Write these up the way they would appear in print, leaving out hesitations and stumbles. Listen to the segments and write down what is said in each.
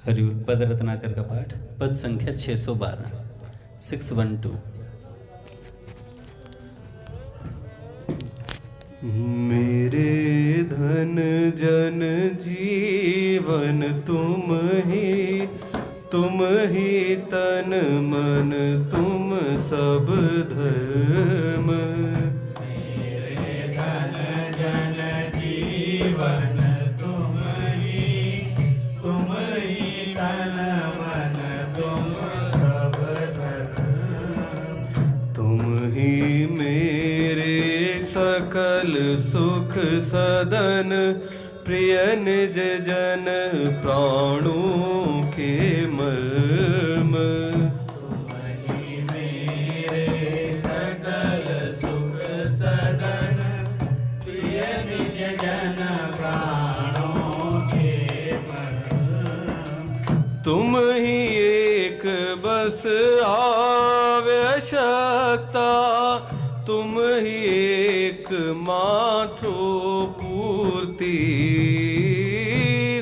हरिउल पद रत्नाकर का पाठ, पद संख्या 612, 612। मेरे धन जन जीवन तुम ही तन मन तुम सब धर्म। मेरे धन जन जीवन तुम ही तन मन तुम सब धर्म। तुम ही मेरे सकल सुख सदन, प्रिय निज जन प्राणों के मर्म। तुम ही मेरे सकल सुख सदन, प्रिय निज जन प्राणों के मर्म। तुम ही एक बस आवश्यकता, तुम ही एक मात्र पूर्ति।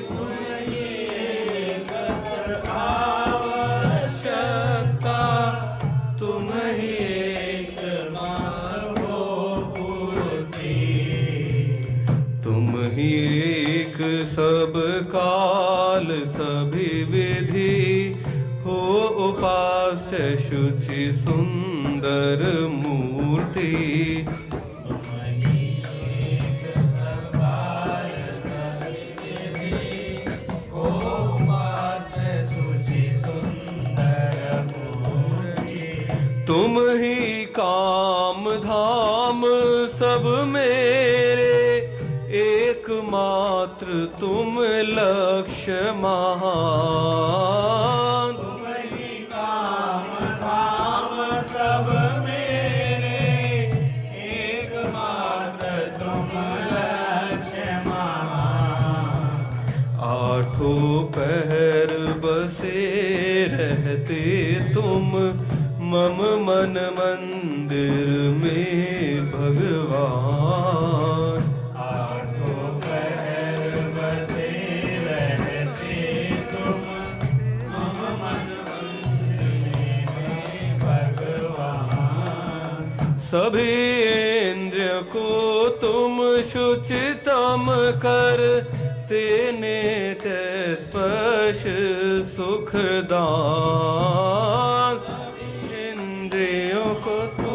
तुम ही एक बस आवश्यकता, तुम ही एक मात्र पूर्ति। तुम ही एक सब काल सभी विधि, हो उपास्य शुचि सुंदर मूर्ति। तुम ही एक सब काल सभी विधि, हो उपास्य शुचि सुंदर मूर्ति। तुम ही काम धाम सब मेरे, एकमात्र तुम लक्ष्य महान। तुम ही काम धाम सब मेरे, एकमात्र तुम लक्ष्य महान। आठों पहर बसे रहते तुम, मम मन मंदिर में भगवान। आठों पहर बसे रहते तुम, मम मन मंदिर में भगवान। सभी इंद्रिय को तुम शुचितम कर, तेने ते स्पर्श सुखदान। इंद्रियों को तुम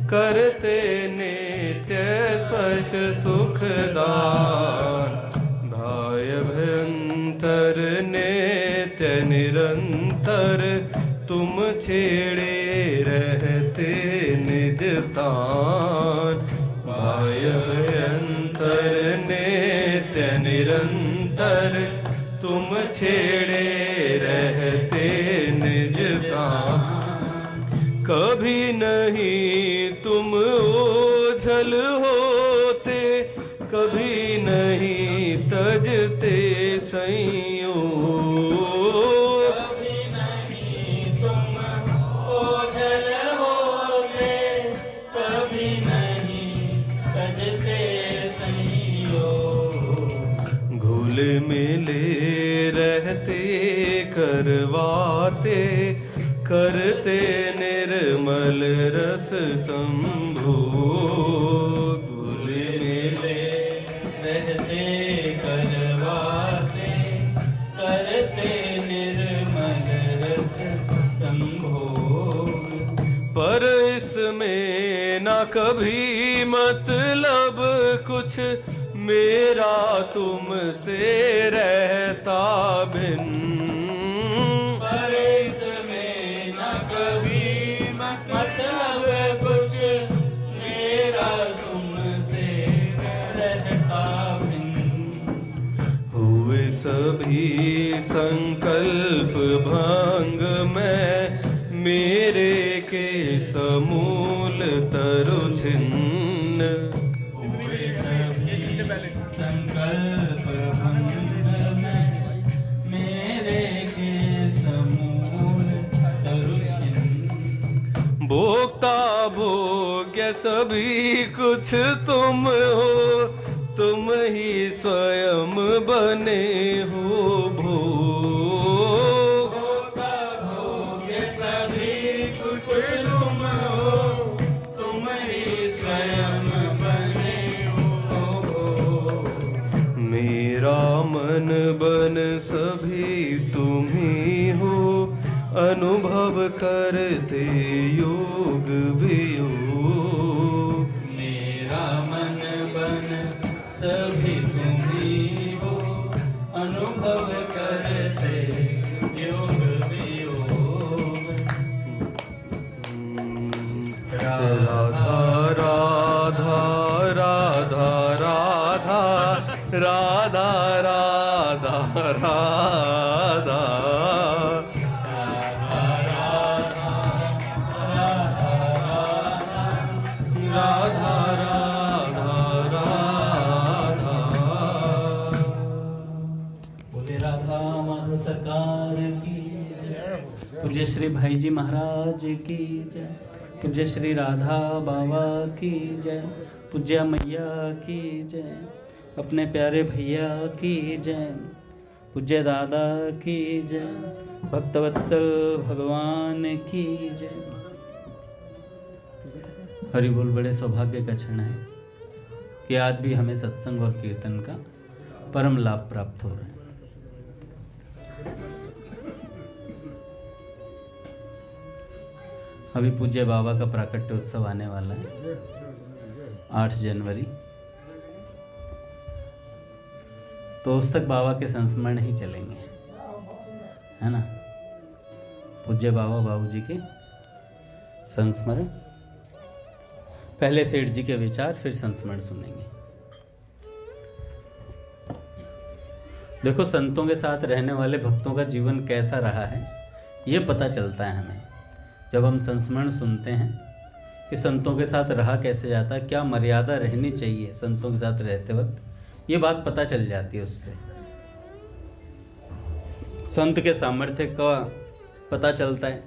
करते नित्य स्पर्श सुखदान। भाय भयंतर नित्य निरंतर, तुम छेड़े रहते निज तान। भाय भयंतर नित्य निरंतर, तुम छेड़े रहते निज तान। कभी नहीं तुम ओझल होते, कभी नहीं तजते संयोग। कभी नहीं तुम ओझल होते, कभी नहीं तजते संयोग। घुल मिले रहते करवाते, करते निर्मल रस संभोग। घुल मिले रहते करवाते, करते निर्मल रस संभोग। पर इसमें न कभी मतलब कुछ, मेरा तुमसे रहता भिन्न। पर इसमें न कभी मतलब कुछ, मेरा तुमसे रहता भिन्न। हुए सभी संकल्प भंग में, मेरे के समूल तरु छिन्न। हुए सभी संकल्प भंग में, मेरे के समूल तरु छिन्न। भोक्ता भोग्य सभी कुछ तुम हो, तुम ही स्वयं बन बने हो भोग, भोग्य सभी कुछ तुम हो, तुम ही स्वयं बने हो। मेरा मन बन सभी तुम ही हो, अनुभव करते योग वियोग। मेरा मन बन सभी तुम ही हो, अनुभव करते योग वियोग। राधा राधा राधा राधा राधा राधा राधा। बोले राधा माधव सरकार की जय। पूज्य श्री भाई जी महाराज की जय। पूज्य श्री राधा बाबा की जय। पूज्य मैया की जय। अपने प्यारे भैया की जय। पूज्य दादा की जय। भक्तवत्सल भगवान की जय। हरि बोल। बड़े सौभाग्य का क्षण है कि आज भी हमें सत्संग और कीर्तन का परम लाभ प्राप्त हो रहा है। अभी पूज्य बाबा का प्राकट्य उत्सव आने वाला है 8 जनवरी, तो उस तक बाबा के संस्मरण ही चलेंगे, है ना। पूज्य बाबा बाबूजी के संस्मरण, पहले सेठ जी के विचार, फिर संस्मरण सुनेंगे। देखो, संतों के साथ रहने वाले भक्तों का जीवन कैसा रहा है ये पता चलता है हमें जब हम संस्मरण सुनते हैं कि संतों के साथ रहा कैसे जाता है, क्या मर्यादा रहनी चाहिए संतों के साथ रहते वक्त, ये बात पता चल जाती है। उससे संत के सामर्थ्य का पता चलता है।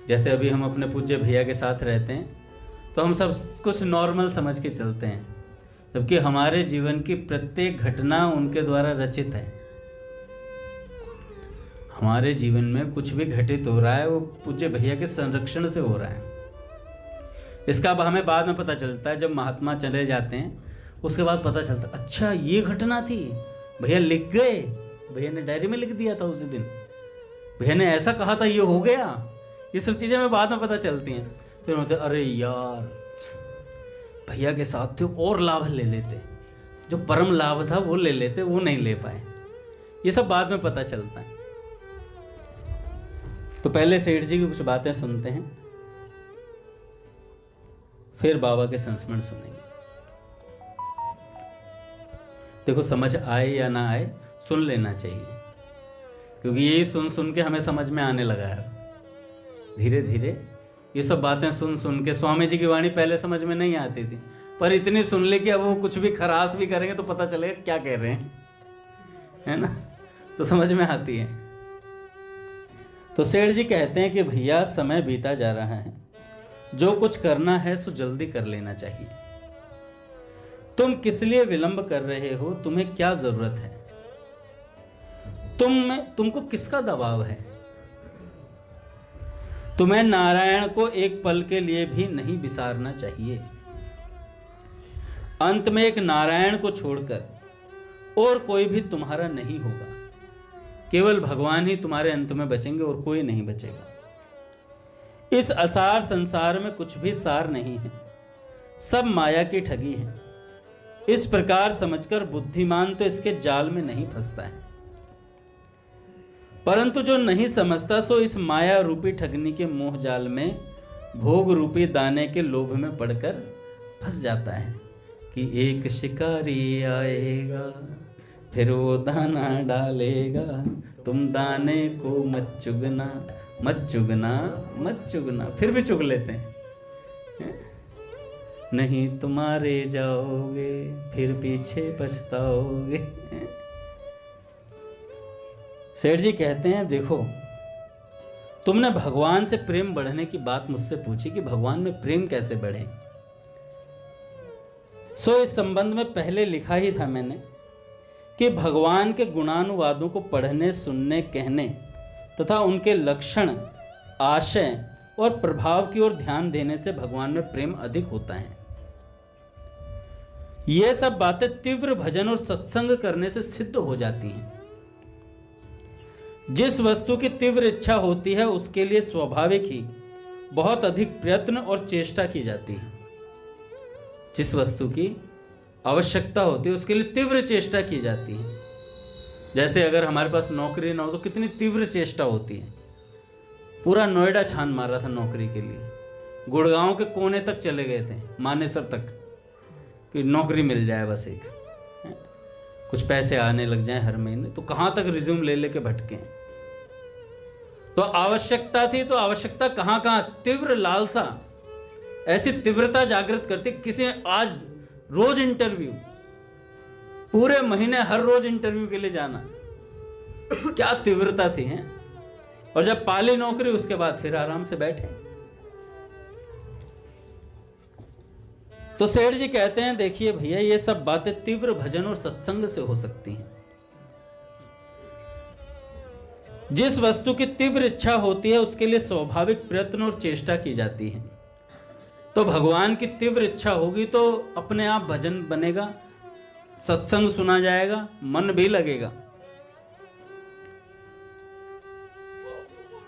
जैसे अभी हम अपने पूज्य भैया के साथ रहते हैं तो हम सब कुछ नॉर्मल समझ के चलते हैं, जबकि हमारे जीवन की प्रत्येक घटना उनके द्वारा रचित है। हमारे जीवन में कुछ भी घटित हो रहा है वो पूज्य भैया के संरक्षण से हो रहा है। इसका अब हमें बाद में पता चलता है, जब महात्मा चले जाते हैं उसके बाद पता चलता है, अच्छा ये घटना थी, भैया लिख गए, भैया ने डायरी में लिख दिया था उसी दिन, भैया ने ऐसा कहा था, ये हो गया। ये सब चीज़ें हमें बाद में पता चलती हैं। फिर होते अरे यार भैया के साथ थे और लाभ ले लेते, जो परम लाभ था वो ले लेते, वो नहीं ले पाए। ये सब बाद में पता चलता है। तो पहले सेठ जी की कुछ बातें सुनते हैं, फिर बाबा के संस्मरण सुनेंगे। देखो, समझ आए या ना आए सुन लेना चाहिए, क्योंकि यही सुन सुन के हमें समझ में आने लगा है। धीरे धीरे ये सब बातें सुन सुन के, स्वामी जी की वाणी पहले समझ में नहीं आती थी, पर इतनी सुन ले कि अब वो कुछ भी खरास भी करेंगे तो पता चलेगा क्या कह रहे हैं, है ना, तो समझ में आती है। तो सेठ जी कहते हैं कि भैया समय बीता जा रहा है, जो कुछ करना है सो जल्दी कर लेना चाहिए। तुम किस लिए विलंब कर रहे हो, तुम्हें क्या जरूरत है, तुमको किसका दबाव है। तुम्हें नारायण को एक पल के लिए भी नहीं बिसारना चाहिए। अंत में एक नारायण को छोड़कर और कोई भी तुम्हारा नहीं होगा। केवल भगवान ही तुम्हारे अंत में बचेंगे और कोई नहीं बचेगा। इस असार संसार में कुछ भी सार नहीं है, सब माया की ठगी है। इस प्रकार समझकर बुद्धिमान तो इसके जाल में नहीं फंसता है, परंतु जो नहीं समझता सो इस माया रूपी ठगनी के मोह जाल में भोग रूपी दाने के लोभ में पड़कर फंस जाता है कि एक शिकारी आएगा फिर वो दाना डालेगा, तुम दाने को मत चुगना मत चुगना मत चुगना। फिर भी चुग लेते हैं, नहीं तुम्हारे जाओगे फिर पीछे पछताओगे। सेठ जी कहते हैं, देखो तुमने भगवान से प्रेम बढ़ने की बात मुझसे पूछी कि भगवान में प्रेम कैसे बढ़े। सो इस संबंध में पहले लिखा ही था मैंने कि भगवान के गुणानुवादों को पढ़ने, सुनने, कहने तथा उनके लक्षण, आशय और प्रभाव की ओर ध्यान देने से भगवान में प्रेम अधिक होता है। ये सब बातें तीव्र भजन और सत्संग करने से सिद्ध हो जाती हैं। जिस वस्तु की तीव्र इच्छा होती है उसके लिए स्वाभाविक ही बहुत अधिक प्रयत्न और चेष्टा की जाती है। जिस वस्तु की आवश्यकता होती है उसके लिए तीव्र चेष्टा की जाती है। जैसे अगर हमारे पास नौकरी ना हो तो कितनी तीव्र चेष्टा होती है। पूरा नोएडा छान मारा था नौकरी के लिए, गुड़गांव के कोने तक चले गए थे, मानेसर तक, कि नौकरी मिल जाए बस एक, कुछ पैसे आने लग जाएं हर महीने। तो कहां तक रिज्यूम ले लेके भटके। तो आवश्यकता थी, तो आवश्यकता कहां कहां, तीव्र लालसा, ऐसी तीव्रता जागृत करती। किसी आज रोज इंटरव्यू, पूरे महीने हर रोज इंटरव्यू के लिए जाना, क्या तीव्रता थी हैं। और जब पाली नौकरी उसके बाद फिर आराम से बैठे। तो सेठ जी कहते हैं, देखिए भैया ये सब बातें तीव्र भजन और सत्संग से हो सकती हैं। जिस वस्तु की तीव्र इच्छा होती है उसके लिए स्वाभाविक प्रयत्न और चेष्टा की जाती है। तो भगवान की तीव्र इच्छा होगी तो अपने आप भजन बनेगा, सत्संग सुना जाएगा, मन भी लगेगा।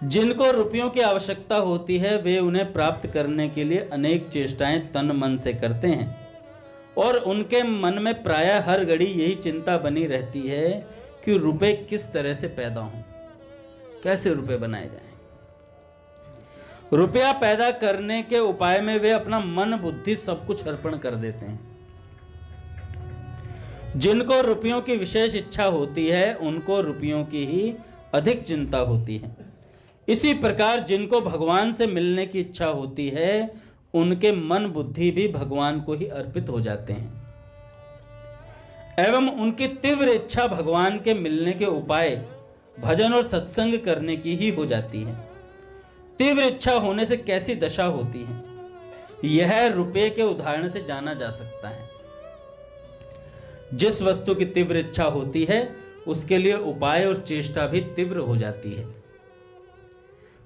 जिनको रुपयों की आवश्यकता होती है वे उन्हें प्राप्त करने के लिए अनेक चेष्टाएं तन मन से करते हैं और उनके मन में प्रायः हर घड़ी यही चिंता बनी रहती है कि रुपए किस तरह से पैदा हों, कैसे रुपए बनाए जाएं। रुपया पैदा करने के उपाय में वे अपना मन, बुद्धि सब कुछ अर्पण कर देते हैं। जिनको रुपयों की विशेष इच्छा होती है उनको रुपयों की ही अधिक चिंता होती है। इसी प्रकार जिनको भगवान से मिलने की इच्छा होती है उनके मन, बुद्धि भी भगवान को ही अर्पित हो जाते हैं एवं उनकी तीव्र इच्छा भगवान के मिलने के उपाय भजन और सत्संग करने की ही हो जाती है। तीव्र इच्छा होने से कैसी दशा होती है यह रुपये के उदाहरण से जाना जा सकता है। जिस वस्तु की तीव्र इच्छा होती है उसके लिए उपाय और चेष्टा भी तीव्र हो जाती है।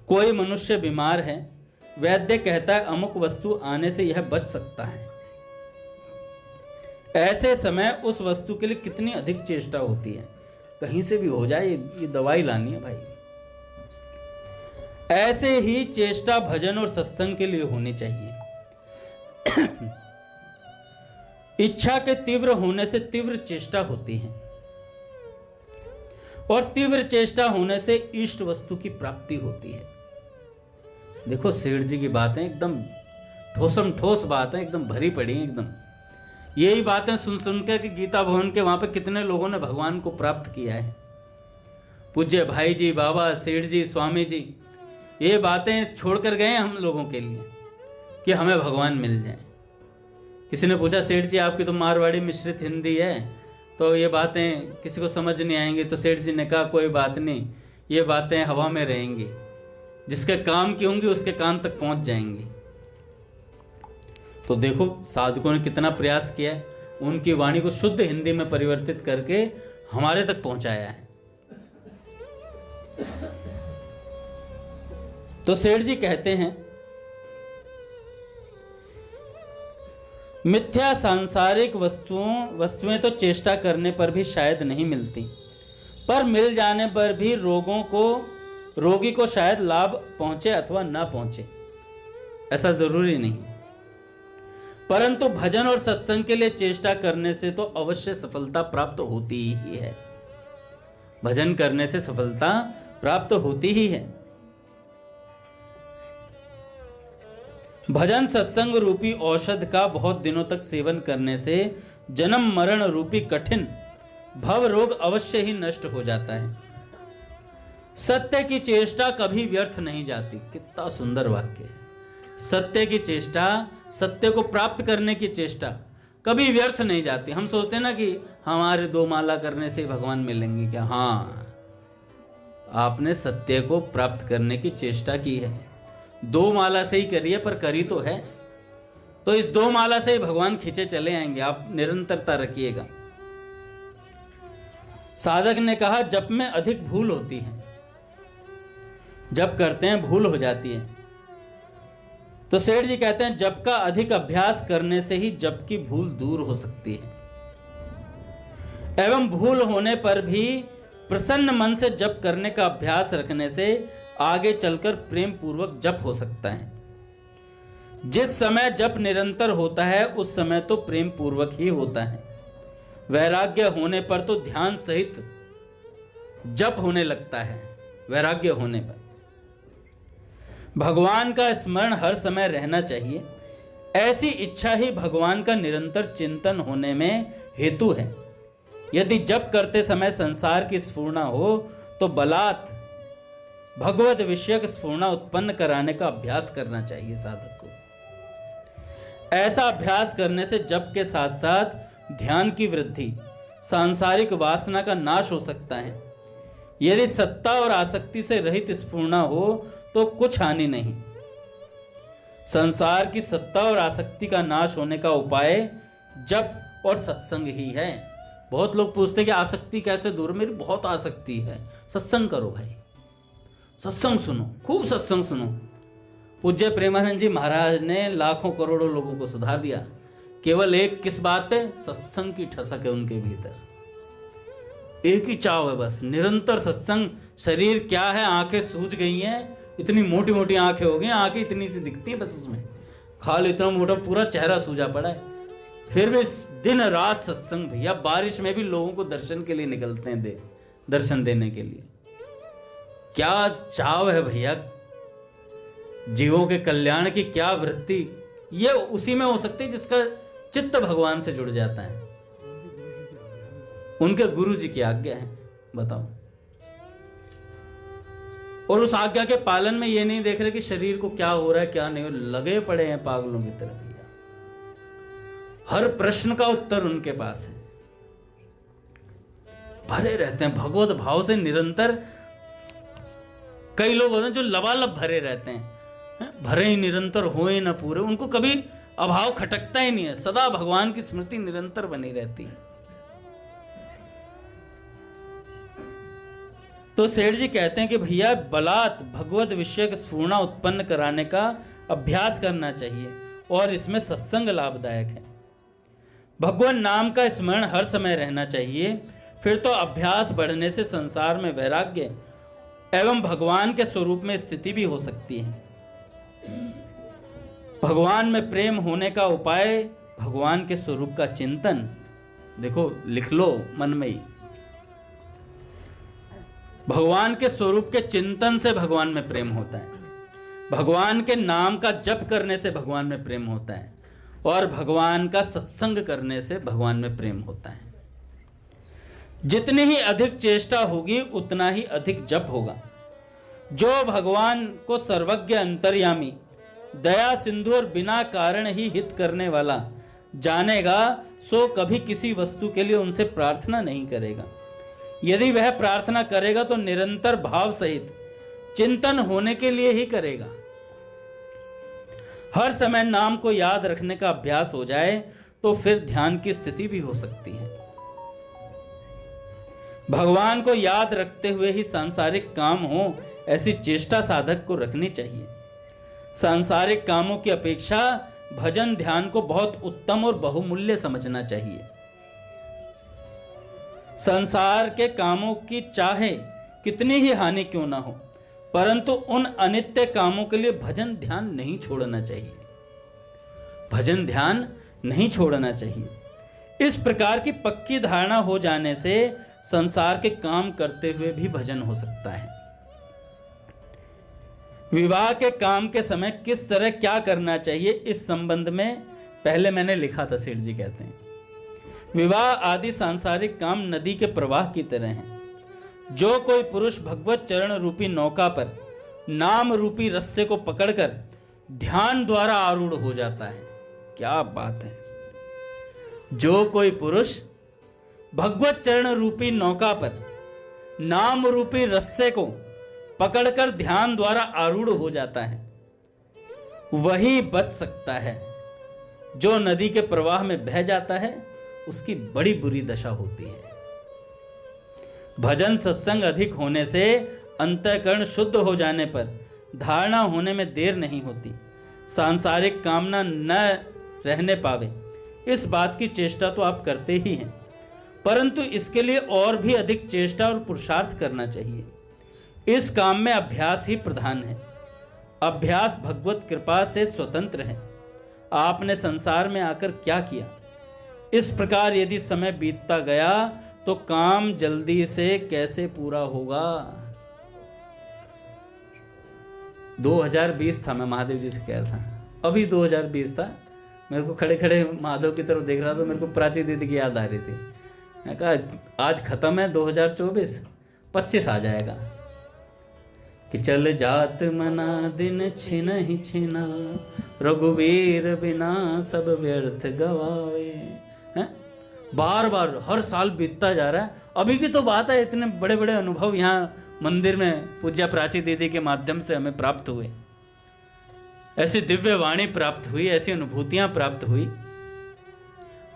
कोई मनुष्य बीमार है, वैद्य कहता है अमुक वस्तु आने से यह बच सकता है। ऐसे समय उस वस्तु के लिए कितनी अधिक चेष्टा होती है, कहीं से भी हो जाए ये दवाई लानी है भाई। ऐसे ही चेष्टा भजन और सत्संग के लिए होनी चाहिए। इच्छा के तीव्र होने से तीव्र चेष्टा होती है और तीव्र चेष्टा होने से इष्ट वस्तु की प्राप्ति होती है। देखो सेठ जी की बातें एकदम ठोसम ठोस बातें, एकदम भरी पड़ी हैं एकदम। यही बातें सुन सुन के कि गीता भवन के वहां पे कितने लोगों ने भगवान को प्राप्त किया है। पूज्य भाई जी, बाबा, सेठ जी, स्वामी जी ये बातें छोड़कर गए हम लोगों के लिए कि हमें भगवान मिल जाए। किसी ने पूछा सेठ जी आपकी तो मारवाड़ी मिश्रित हिंदी है तो ये बातें किसी को समझ नहीं आएंगी। तो सेठ जी ने कहा कोई बात नहीं, ये बातें हवा में रहेंगी, जिसके काम की होंगी उसके कान तक पहुंच जाएंगी। तो देखो साधकों ने कितना प्रयास किया है, उनकी वाणी को शुद्ध हिंदी में परिवर्तित करके हमारे तक पहुंचाया है। तो सेठ जी कहते हैं मिथ्या सांसारिक वस्तुएं तो चेष्टा करने पर भी शायद नहीं मिलती, पर मिल जाने पर भी रोगी को शायद लाभ पहुंचे अथवा ना पहुंचे, ऐसा जरूरी नहीं। परंतु भजन और सत्संग के लिए चेष्टा करने से तो अवश्य सफलता प्राप्त होती ही है। भजन करने से सफलता प्राप्त होती ही है। भजन सत्संग रूपी औषध का बहुत दिनों तक सेवन करने से जन्म मरण रूपी कठिन भव रोग अवश्य ही नष्ट हो जाता है। सत्य की चेष्टा कभी व्यर्थ नहीं जाती। कितना सुंदर वाक्य है। सत्य की चेष्टा, सत्य को प्राप्त करने की चेष्टा कभी व्यर्थ नहीं जाती। हम सोचते हैं ना कि हमारे 2 माला करने से भगवान मिलेंगे क्या। हाँ, आपने सत्य को प्राप्त करने की चेष्टा की है, 2 माला से ही करिए पर करी तो है। तो इस 2 माला से ही भगवान खींचे चले आएंगे। आप निरंतरता रखिएगा। साधक ने कहा जप में अधिक भूल होती है, जप करते हैं भूल हो जाती है। तो सेठ जी कहते हैं जप का अधिक अभ्यास करने से ही जप की भूल दूर हो सकती है, एवं भूल होने पर भी प्रसन्न मन से जप करने का अभ्यास रखने से आगे चलकर प्रेम पूर्वक जप हो सकता है। जिस समय जप निरंतर होता है उस समय तो प्रेम पूर्वक ही होता है। वैराग्य होने पर तो ध्यान सहित जप होने लगता है। वैराग्य होने पर भगवान का स्मरण हर समय रहना चाहिए। ऐसी इच्छा ही भगवान का निरंतर चिंतन होने में हेतु है। यदि जप करते समय संसार की स्फुरना हो तो बलात् भगवत विषयक स्फुरना उत्पन्न कराने का अभ्यास करना चाहिए साधक को। ऐसा अभ्यास करने से जप के साथ साथ ध्यान की वृद्धि, सांसारिक वासना का नाश हो सकता है। यदि सत्ता और आसक्ति से रहित स्फुरना हो तो कुछ हानि नहीं। संसार की सत्ता और आसक्ति का नाश होने का उपाय जप और सत्संग ही है। बहुत लोग पूछते हैं कि आसक्ति कैसे दूर, मेरी बहुत आसक्ति है। सत्संग करो भाई, सत्संग सुनो, खूब सत्संग सुनो। पूज्य प्रेमानंद जी महाराज ने लाखों करोड़ों लोगों को सुधार दिया, केवल एक किस बात पे? सत्संग की ठसक है उनके भीतर, एक ही चाव है बस, निरंतर सत्संग। शरीर क्या है, आंखें सूज गई हैं, इतनी मोटी मोटी आंखें हो गई, आंखें इतनी सी दिखती है बस, उसमें खाल इतना मोटा, पूरा चेहरा सूजा पड़ा है, फिर भी दिन रात सत्संग। भैया बारिश में भी लोगों को दर्शन के लिए निकलते हैं, दर्शन देने के लिए। क्या चाव है भैया, जीवों के कल्याण की क्या वृत्ति, ये उसी में हो सकती है जिसका चित्त भगवान से जुड़ जाता है। उनके गुरु जी की आज्ञा है, बताओ। और उस आज्ञा के पालन में ये नहीं देख रहे कि शरीर को क्या हो रहा है क्या नहीं, लगे पड़े हैं पागलों की तरह भैया। हर प्रश्न का उत्तर उनके पास है, भरे रहते हैं भगवत भाव से निरंतर। कई लोग होते हैं जो लबालब भरे रहते हैं, भरे ही निरंतर होए न पूरे, उनको कभी अभाव खटकता ही नहीं है, सदा भगवान की स्मृति निरंतर बनी रहती है। तो सेठ जी कहते हैं कि भैया बलात् भगवत विषयक स्फुरना उत्पन्न कराने का अभ्यास करना चाहिए और इसमें सत्संग लाभदायक है। भगवान नाम का स्मरण हर समय रहना चाहिए, फिर तो अभ्यास बढ़ने से संसार में वैराग्य एवं भगवान के स्वरूप में स्थिति भी हो सकती है। भगवान में प्रेम होने का उपाय भगवान के स्वरूप का चिंतन। देखो लिख लो मन में ही, भगवान के स्वरूप के चिंतन से भगवान में प्रेम होता है। भगवान के नाम का जप करने से भगवान में प्रेम होता है और भगवान का सत्संग करने से भगवान में प्रेम होता है। जितनी ही अधिक चेष्टा होगी उतना ही अधिक जप होगा। जो भगवान को सर्वज्ञ अंतर्यामी, दया सिंधु और बिना कारण ही हित करने वाला जानेगा, सो कभी किसी वस्तु के लिए उनसे प्रार्थना नहीं करेगा। यदि वह प्रार्थना करेगा तो निरंतर भाव सहित चिंतन होने के लिए ही करेगा। हर समय नाम को याद रखने का अभ्यास हो जाए तो फिर ध्यान की स्थिति भी हो सकती है। भगवान को याद रखते हुए ही सांसारिक काम हो, ऐसी चेष्टा साधक को रखनी चाहिए। सांसारिक कामों की अपेक्षा भजन ध्यान को बहुत उत्तम और बहुमूल्य समझना चाहिए। संसार के कामों की चाहे कितनी ही हानि क्यों ना हो, परंतु उन अनित्य कामों के लिए भजन ध्यान नहीं छोड़ना चाहिए। भजन ध्यान नहीं छोड़ना चाहिए। इस प्रकार की पक्की धारणा हो जाने से संसार के काम करते हुए भी भजन हो सकता है। विवाह के काम के समय किस तरह क्या करना चाहिए, इस संबंध में पहले मैंने लिखा था। सेठ जी कहते हैं विवाह आदि सांसारिक काम नदी के प्रवाह की तरह हैं। जो कोई पुरुष भगवत चरण रूपी नौका पर नाम रूपी रस्से को पकड़कर ध्यान द्वारा आरूढ़ हो जाता है, क्या बात है। जो कोई पुरुष भगवत चरण रूपी नौका पर नाम रूपी रस्से को पकड़कर ध्यान द्वारा आरूढ़ हो जाता है, वही बच सकता है। जो नदी के प्रवाह में बह जाता है उसकी बड़ी बुरी दशा होती है। भजन सत्संग अधिक होने से अंतःकरण शुद्ध हो जाने पर धारणा होने में देर नहीं होती, सांसारिक कामना न रहने पावे। इस बात की चेष्टा तो आप करते ही हैं, परंतु इसके लिए और भी अधिक चेष्टा और पुरुषार्थ करना चाहिए। इस काम में अभ्यास ही प्रधान है। अभ्यास भगवत कृपा से स्वतंत्र है। आपने संसार में आकर क्या किया? इस प्रकार यदि समय बीतता गया तो काम जल्दी से कैसे पूरा होगा? 2020 था, मैं महादेव जी से कह रहा था, अभी 2020 था। मेरे को खड़े खड़े महादेव की तरफ देख रहा था, मेरे को प्राची दीदी की याद आ रही थी। मैं कहा आज खत्म है 2024, 25 आ जाएगा कि चल जात मना दिन छिन ही छिना, रघुवीर बिना सब व्यर्थ गवावे। हैं? बार बार हर साल बीतता जा रहा है। अभी की तो बात है, इतने बड़े बड़े अनुभव यहाँ मंदिर में पूज्य प्राची दीदी के माध्यम से हमें प्राप्त हुए, ऐसी दिव्य वाणी प्राप्त हुई, ऐसी अनुभूतियां प्राप्त हुई।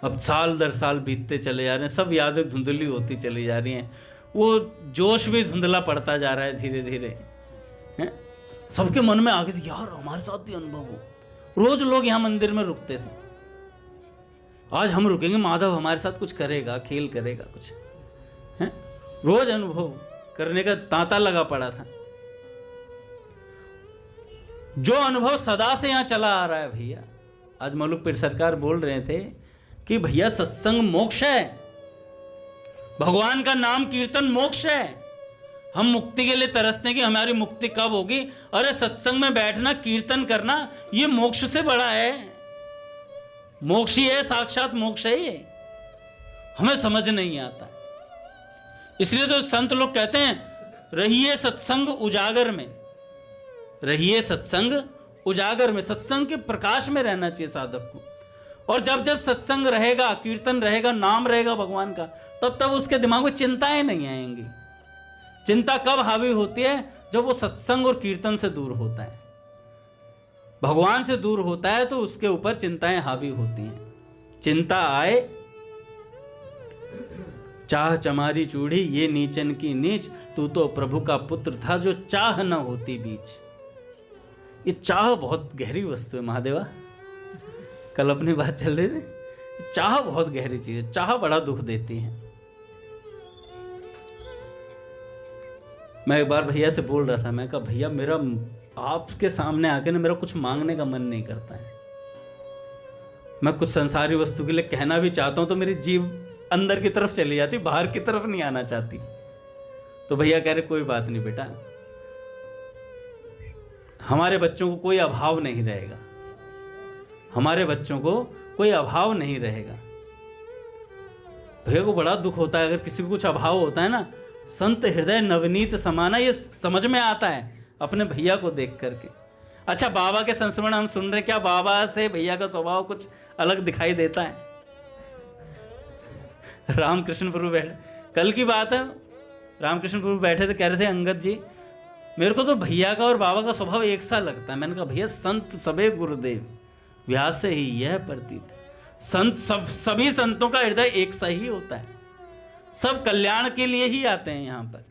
अब साल दर साल बीतते चले जा रहे हैं, सब यादें धुंधली होती चली जा रही हैं, वो जोश भी धुंधला पड़ता जा रहा है धीरे धीरे। सबके मन में आगे थी यार हमारे साथ भी अनुभव हो। रोज लोग यहाँ मंदिर में रुकते थे, आज हम रुकेंगे, माधव हमारे साथ कुछ करेगा, खेल करेगा कुछ है। रोज अनुभव करने का तांता लगा पड़ा था। जो अनुभव सदा से यहां चला आ रहा है भैया, आज मलुक पीर सरकार बोल रहे थे कि भैया सत्संग मोक्ष है, भगवान का नाम कीर्तन मोक्ष है। हम मुक्ति के लिए तरसते हैं कि हमारी मुक्ति कब होगी। अरे सत्संग में बैठना, कीर्तन करना, ये मोक्ष से बड़ा है। मोक्ष ही है, साक्षात मोक्ष है ये। हमें समझ नहीं आता, इसलिए तो संत लोग कहते हैं रहिए सत्संग उजागर में, रहिए सत्संग उजागर में। सत्संग के प्रकाश में रहना चाहिए साधक को। और जब जब सत्संग रहेगा, कीर्तन रहेगा, नाम रहेगा भगवान का, तब तब उसके दिमाग में चिंताएं नहीं आएंगी। चिंता कब हावी होती है? जब वो सत्संग और कीर्तन से दूर होता है, भगवान से दूर होता है, तो उसके ऊपर चिंताएं हावी होती हैं। चिंता आए चाह चमारी चूड़ी, ये नीचन की नीच, तू तो प्रभु का पुत्र था जो चाह न होती बीच। ये चाह बहुत गहरी वस्तु है महादेवा, कल अपनी बात चल रही थी। चाह बहुत गहरी चीज है, चाह बड़ा दुख देती है। मैं एक बार भैया से बोल रहा था, मैं कहा भैया मेरा आपके सामने आके ना मेरा कुछ मांगने का मन नहीं करता है। मैं कुछ संसारी वस्तु के लिए कहना भी चाहता हूं तो मेरी जीभ अंदर की तरफ चली जाती, बाहर की तरफ नहीं आना चाहती। तो भैया कह रहे कोई बात नहीं बेटा, हमारे बच्चों को कोई अभाव नहीं रहेगा, हमारे बच्चों को कोई अभाव नहीं रहेगा। भैया को बड़ा दुख होता है अगर किसी को कुछ अभाव होता है ना। संत हृदय नवनीत समाना, ये समझ में आता है अपने भैया को देख करके। अच्छा बाबा के संस्मरण हम सुन रहे, क्या बाबा से भैया का स्वभाव कुछ अलग दिखाई देता है? रामकृष्ण प्रभु बैठे, कल की बात है, रामकृष्ण प्रभु बैठे थे, कह रहे थे अंगद जी मेरे को तो भैया का और बाबा का स्वभाव एक सा लगता है। मैंने कहा भैया संत सबे गुरुदेव, व्यास से ही यह प्रतीत। संत सभी संतों का हृदय एक सा ही होता है, सब कल्याण के लिए ही आते हैं यहां पर।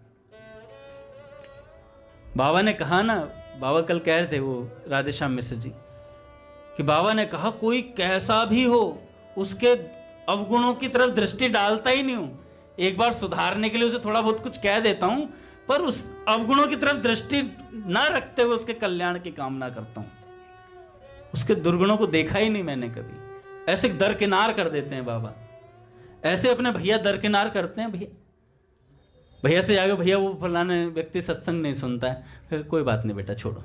बाबा ने कहा ना, बाबा कल कह रहे थे वो राधेश्याम मिश्र जी, कि बाबा ने कहा कोई कैसा भी हो उसके अवगुणों की तरफ दृष्टि डालता ही नहीं हूं। एक बार सुधारने के लिए उसे थोड़ा बहुत कुछ कह देता हूं, पर उस अवगुणों की तरफ दृष्टि ना रखते हुए उसके कल्याण की कामना करता हूं। उसके दुर्गुणों को देखा ही नहीं मैंने कभी। ऐसे दरकिनार कर देते हैं बाबा, ऐसे अपने भैया दरकिनार करते हैं। भैया से जाके भैया वो फलाने व्यक्ति सत्संग नहीं सुनता है, कोई बात नहीं बेटा छोड़ो,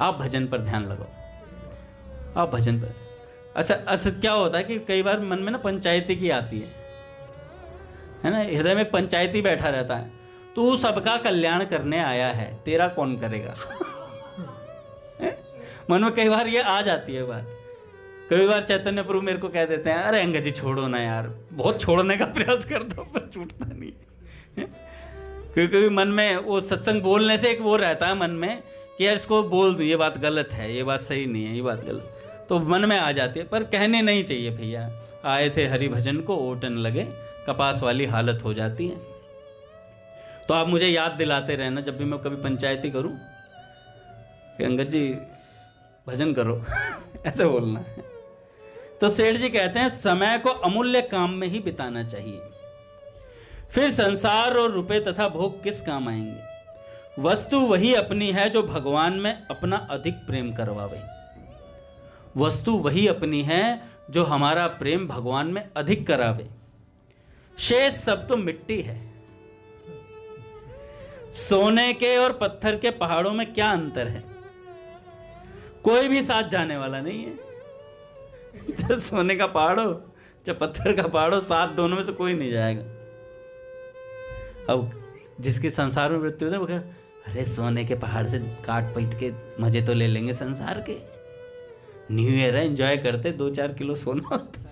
आप भजन पर ध्यान लगाओ, आप भजन पर। अच्छा क्या होता है कि कई बार मन में ना पंचायती की आती है ना, हृदय में पंचायती बैठा रहता है, तू सबका कल्याण करने आया है, तेरा कौन करेगा? मन में कई बार ये आ जाती है बात। कई बार चैतन्य प्रभु मेरे को कह देते हैं अरे अंगद जी छोड़ो ना यार, बहुत छोड़ने का प्रयास करता हूं पर छूटता नहीं है। क्योंकि मन में वो सत्संग बोलने से एक वो रहता है मन में कि यार इसको बोल दूं, ये बात गलत है, ये बात सही नहीं है, ये बात गलत, तो मन में आ जाती है। पर कहने नहीं चाहिए भैया। आए थे हरि भजन को ओटन लगे, कपास वाली हालत हो जाती है। तो आप मुझे याद दिलाते रहना जब भी मैं कभी पंचायती करूं कि अंगद जी भजन करो ऐसे बोलना है। तो सेठ जी कहते हैं समय को अमूल्य काम में ही बिताना चाहिए, फिर संसार और रुपए तथा भोग किस काम आएंगे। वस्तु वही अपनी है जो भगवान में अपना अधिक प्रेम करवावे। वस्तु वही अपनी है जो हमारा प्रेम भगवान में अधिक करावे। शेष सब तो मिट्टी है। सोने के और पत्थर के पहाड़ों में क्या अंतर है? कोई भी साथ जाने वाला नहीं है। चाहे सोने का पहाड़ हो चाहे पत्थर का पहाड़ हो, साथ दोनों में से कोई नहीं जाएगा। अब जिसकी संसार में मृत्यु होती है वो कहे अरे सोने के पहाड़ से काट पीट के मजे तो ले लेंगे संसार के, न्यू ईयर है एंजॉय करते, 2-4 किलो सोना होता है।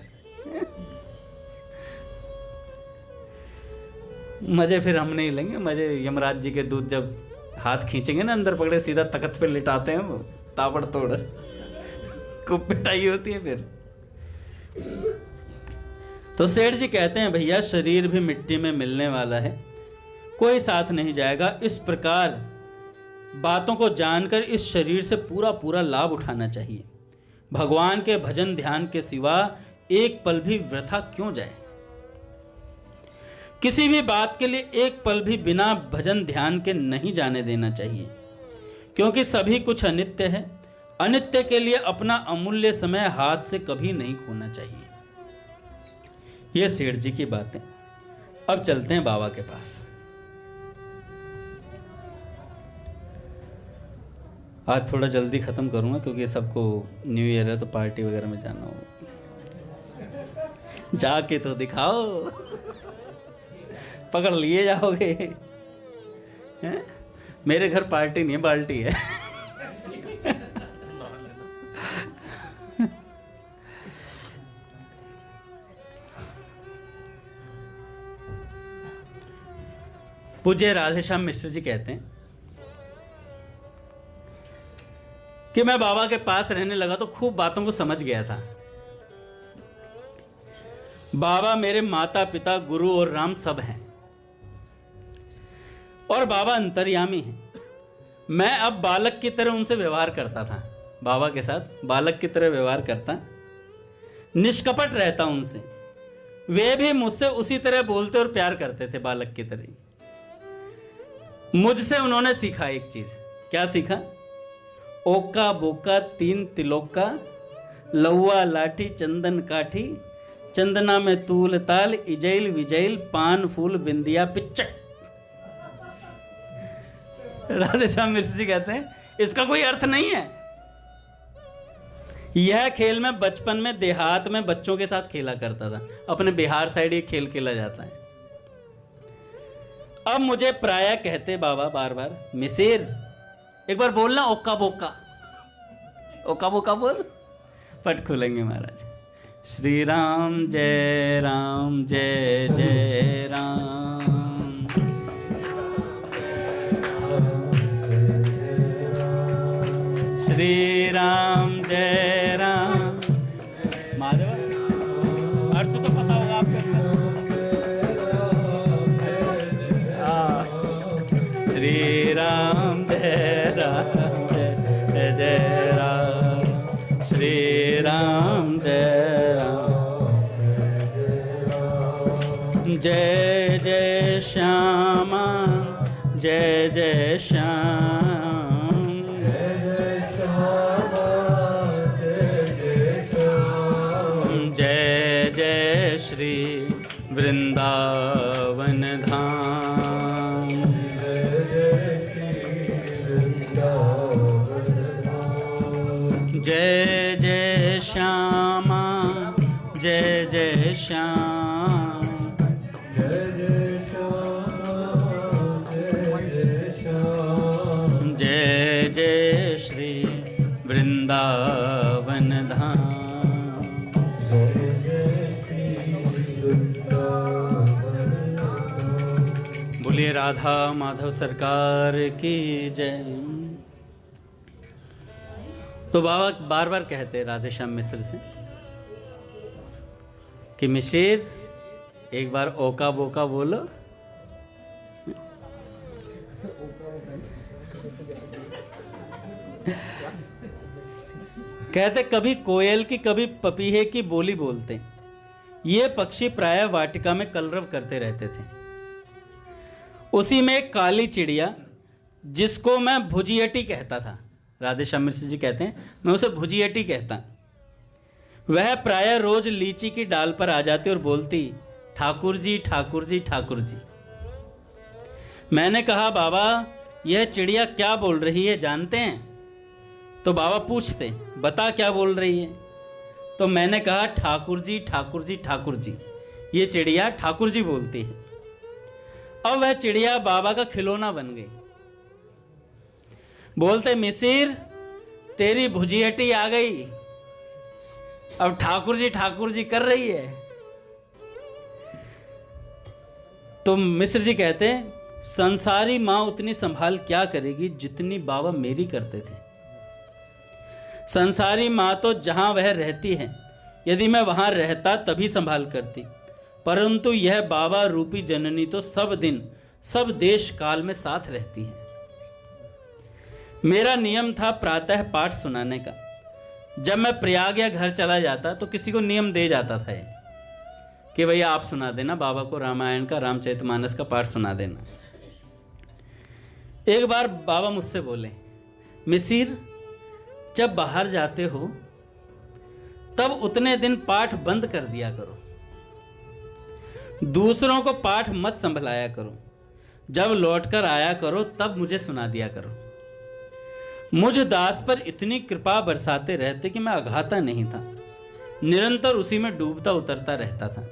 मजे फिर हम नहीं लेंगे, मजे यमराज जी के दूत जब हाथ खींचेंगे ना अंदर पकड़े सीधा तख्त पे लिटाते हैं वो ताबड़ तोड़, खूब पिटाई होती है फिर। तो सेठ जी कहते हैं भैया शरीर भी मिट्टी में मिलने वाला है, कोई साथ नहीं जाएगा। इस प्रकार बातों को जानकर इस शरीर से पूरा पूरा लाभ उठाना चाहिए। भगवान के भजन ध्यान के सिवा एक पल भी वृथा क्यों जाए। किसी भी बात के लिए एक पल भी बिना भजन ध्यान के नहीं जाने देना चाहिए, क्योंकि सभी कुछ अनित्य है। अनित्य के लिए अपना अमूल्य समय हाथ से कभी नहीं खोना चाहिए। यह सेठ जी की बातें। अब चलते हैं बाबा के पास। आज थोड़ा जल्दी खत्म करूंगा क्योंकि सबको न्यू ईयर है तो पार्टी वगैरह में जाना होगा। जाके तो दिखाओ, पकड़ लिए जाओगे। हैं? मेरे घर पार्टी नहीं है, बाल्टी है। पूज्य राधेश्याम मिश्र जी कहते हैं कि मैं बाबा के पास रहने लगा तो खूब बातों को समझ गया था। बाबा मेरे माता पिता गुरु और राम सब हैं और बाबा अंतर्यामी हैं। मैं अब बालक की तरह उनसे व्यवहार करता था, बाबा के साथ बालक की तरह व्यवहार करता, निष्कपट रहता उनसे। वे भी मुझसे उसी तरह बोलते और प्यार करते थे बालक की तरह। मुझसे उन्होंने सीखा एक चीज। क्या सीखा? ओका बोका 3 तिलोका, लौवा लाठी चंदन काठी, चंदना में तूल ताल, इजैल विजैल, पान फूल बिंदिया पिच्चक। राधेश्याम मिश्र जी कहते हैं इसका कोई अर्थ नहीं है। यह खेल मैं बचपन में देहात में बच्चों के साथ खेला करता था। अपने बिहार साइड ये खेल खेला जाता है। अब मुझे प्रायः कहते बाबा बार बार, मिसिर एक बार बोलना ओका बोका, ओका बोका बोल, पट खुलेंगे महाराज। श्री राम जय राम जय जय राम, श्री राम जय राम। माधव अर्थ तो पता होगा आपको। श्री राम जय राम जय जय राम, श्री राम जय राम, जय जय श्यामा जय जय श्याम, जय जय श्री वृंदावन धाम, जय जय श्यामा जय जय श्याम, जय जय श्री वृंदावन धाम। बोलिए राधा माधव सरकार की जय। तो बाबा बार बार कहते राधेश्याम मिश्र से कि मिसिर एक बार ओका बोका बोलो। कहते कभी कोयल की कभी पपीहे की बोली बोलते। ये पक्षी प्रायः वाटिका में कलरव करते रहते थे। उसी में एक काली चिड़िया, जिसको मैं भुजियटी कहता था, राधेश्याम मिश्र जी कहते हैं मैं उसे भुजियटी कहता, वह प्रायः रोज लीची की डाल पर आ जाती और बोलती, ठाकुर जी ठाकुर जी ठाकुर जी। मैंने कहा, बाबा यह चिड़िया क्या बोल रही है जानते हैं? तो बाबा पूछते, बता क्या बोल रही है? तो मैंने कहा, ठाकुर जी ठाकुर जी ठाकुर जी। ये चिड़िया ठाकुर जी बोलती है। अब वह चिड़िया बाबा का खिलौना बन गई। बोलते, मिसिर तेरी भुजियटी आ गई, अब ठाकुर जी कर रही है। तो मिश्र जी कहते हैं, संसारी मां उतनी संभाल क्या करेगी जितनी बाबा मेरी करते थे। संसारी मां तो जहां वह रहती है, यदि मैं वहां रहता तभी संभाल करती, परंतु यह बाबा रूपी जननी तो सब दिन सब देश काल में साथ रहती है। मेरा नियम था प्रातः पाठ सुनाने का। जब मैं प्रयाग या घर चला जाता तो किसी को नियम दे जाता था ये, कि भैया आप सुना देना बाबा को रामायण का, रामचरितमानस का पाठ सुना देना। एक बार बाबा मुझसे बोले, मिसिर जब बाहर जाते हो तब उतने दिन पाठ बंद कर दिया करो, दूसरों को पाठ मत संभलाया करो, जब लौटकर आया करो तब मुझे सुना दिया करो। मुझ दास पर इतनी कृपा बरसाते रहते कि मैं अघाता नहीं था, निरंतर उसी में डूबता उतरता रहता था।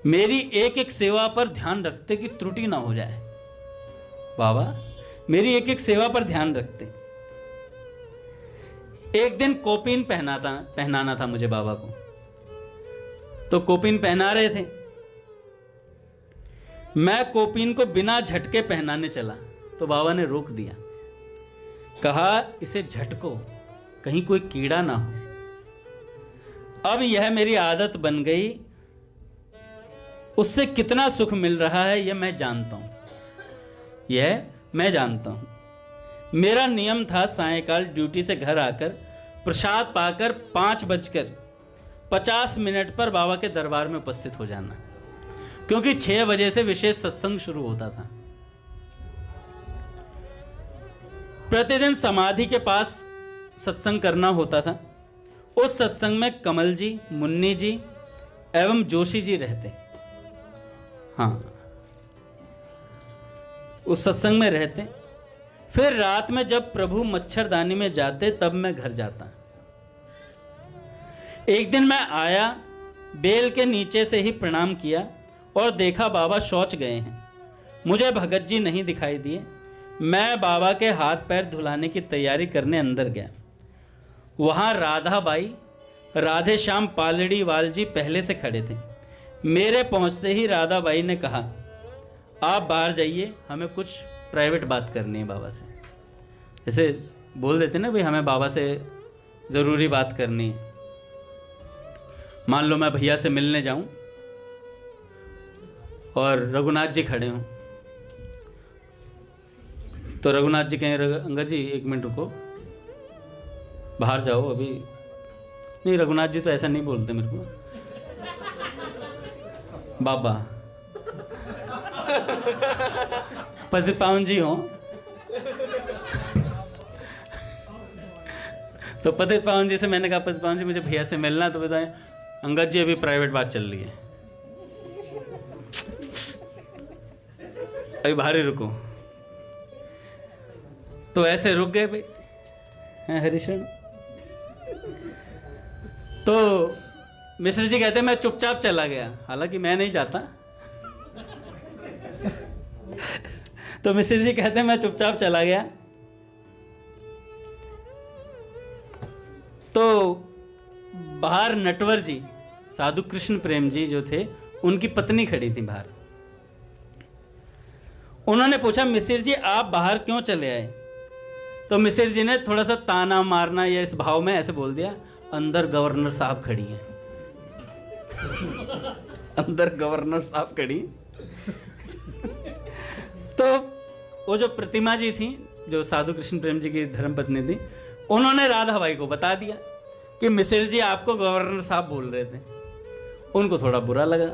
मेरी एक एक सेवा पर ध्यान रखते कि त्रुटि ना हो जाए। बाबा मेरी एक एक सेवा पर ध्यान रखते। एक दिन कोपीन पहनाना था मुझे बाबा को, तो कोपीन पहना रहे थे। मैं कोपीन को बिना झटके पहनाने चला तो बाबा ने रोक दिया, कहा इसे झटको, कहीं कोई कीड़ा ना हो। अब यह मेरी आदत बन गई, उससे कितना सुख मिल रहा है यह मैं जानता हूं, यह मैं जानता हूं। मेरा नियम था सायंकाल ड्यूटी से घर आकर प्रसाद पाकर 5:50 पर बाबा के दरबार में उपस्थित हो जाना, क्योंकि 6 बजे से विशेष सत्संग शुरू होता था। प्रतिदिन समाधि के पास सत्संग करना होता था। उस सत्संग में कमल जी, मुन्नी जी एवं जोशी जी रहते। हाँ, उस सत्संग में रहते। फिर रात में जब प्रभु मच्छरदानी में जाते तब मैं घर जाता। एक दिन मैं आया, बेल के नीचे से ही प्रणाम किया और देखा बाबा शौच गए हैं। मुझे भगत जी नहीं दिखाई दिए। मैं बाबा के हाथ पैर धुलाने की तैयारी करने अंदर गया। वहां राधाबाई, राधेश्याम पालड़ीवाल जी पहले से खड़े थे। मेरे पहुंचते ही राधाबाई ने कहा, आप बाहर जाइए, हमें कुछ प्राइवेट बात करनी है बाबा से। जैसे बोल देते ना भाई, हमें बाबा से ज़रूरी बात करनी है। मान लो मैं भैया से मिलने जाऊं और रघुनाथ जी खड़े हों, तो रघुनाथ जी कहें, अंगद जी 1 मिनट रुको, बाहर जाओ अभी। नहीं, रघुनाथ जी तो ऐसा नहीं बोलते मेरे को, बाबा पति पावन जी हो तो पति पावन जी से मैंने कहा, पति पावन जी मुझे भैया से मिलना, तो बताएं अंगद जी अभी प्राइवेट बात चल रही है, अभी बाहर ही रुको। तो ऐसे रुक गए भाई हरिशरण। तो मिश्र जी कहते मैं चुपचाप चला गया, हालांकि मैं नहीं जाता। तो मिश्र जी कहते मैं चुपचाप चला गया। तो बाहर नटवर जी, साधु कृष्ण प्रेम जी जो थे, उनकी पत्नी खड़ी थी बाहर। उन्होंने पूछा, मिश्र जी आप बाहर क्यों चले आए? तो मिश्र जी ने थोड़ा सा ताना मारना या इस भाव में ऐसे बोल दिया, अंदर गवर्नर साहब खड़ी हैं। अंदर गवर्नर साहब खड़ी। तो वो जो प्रतिमा जी थी, जो साधु कृष्ण प्रेम जी की धर्मपत्नी थी, उन्होंने राधा बाई को बता दिया कि मिसिर जी आपको गवर्नर साहब बोल रहे थे। उनको थोड़ा बुरा लगा,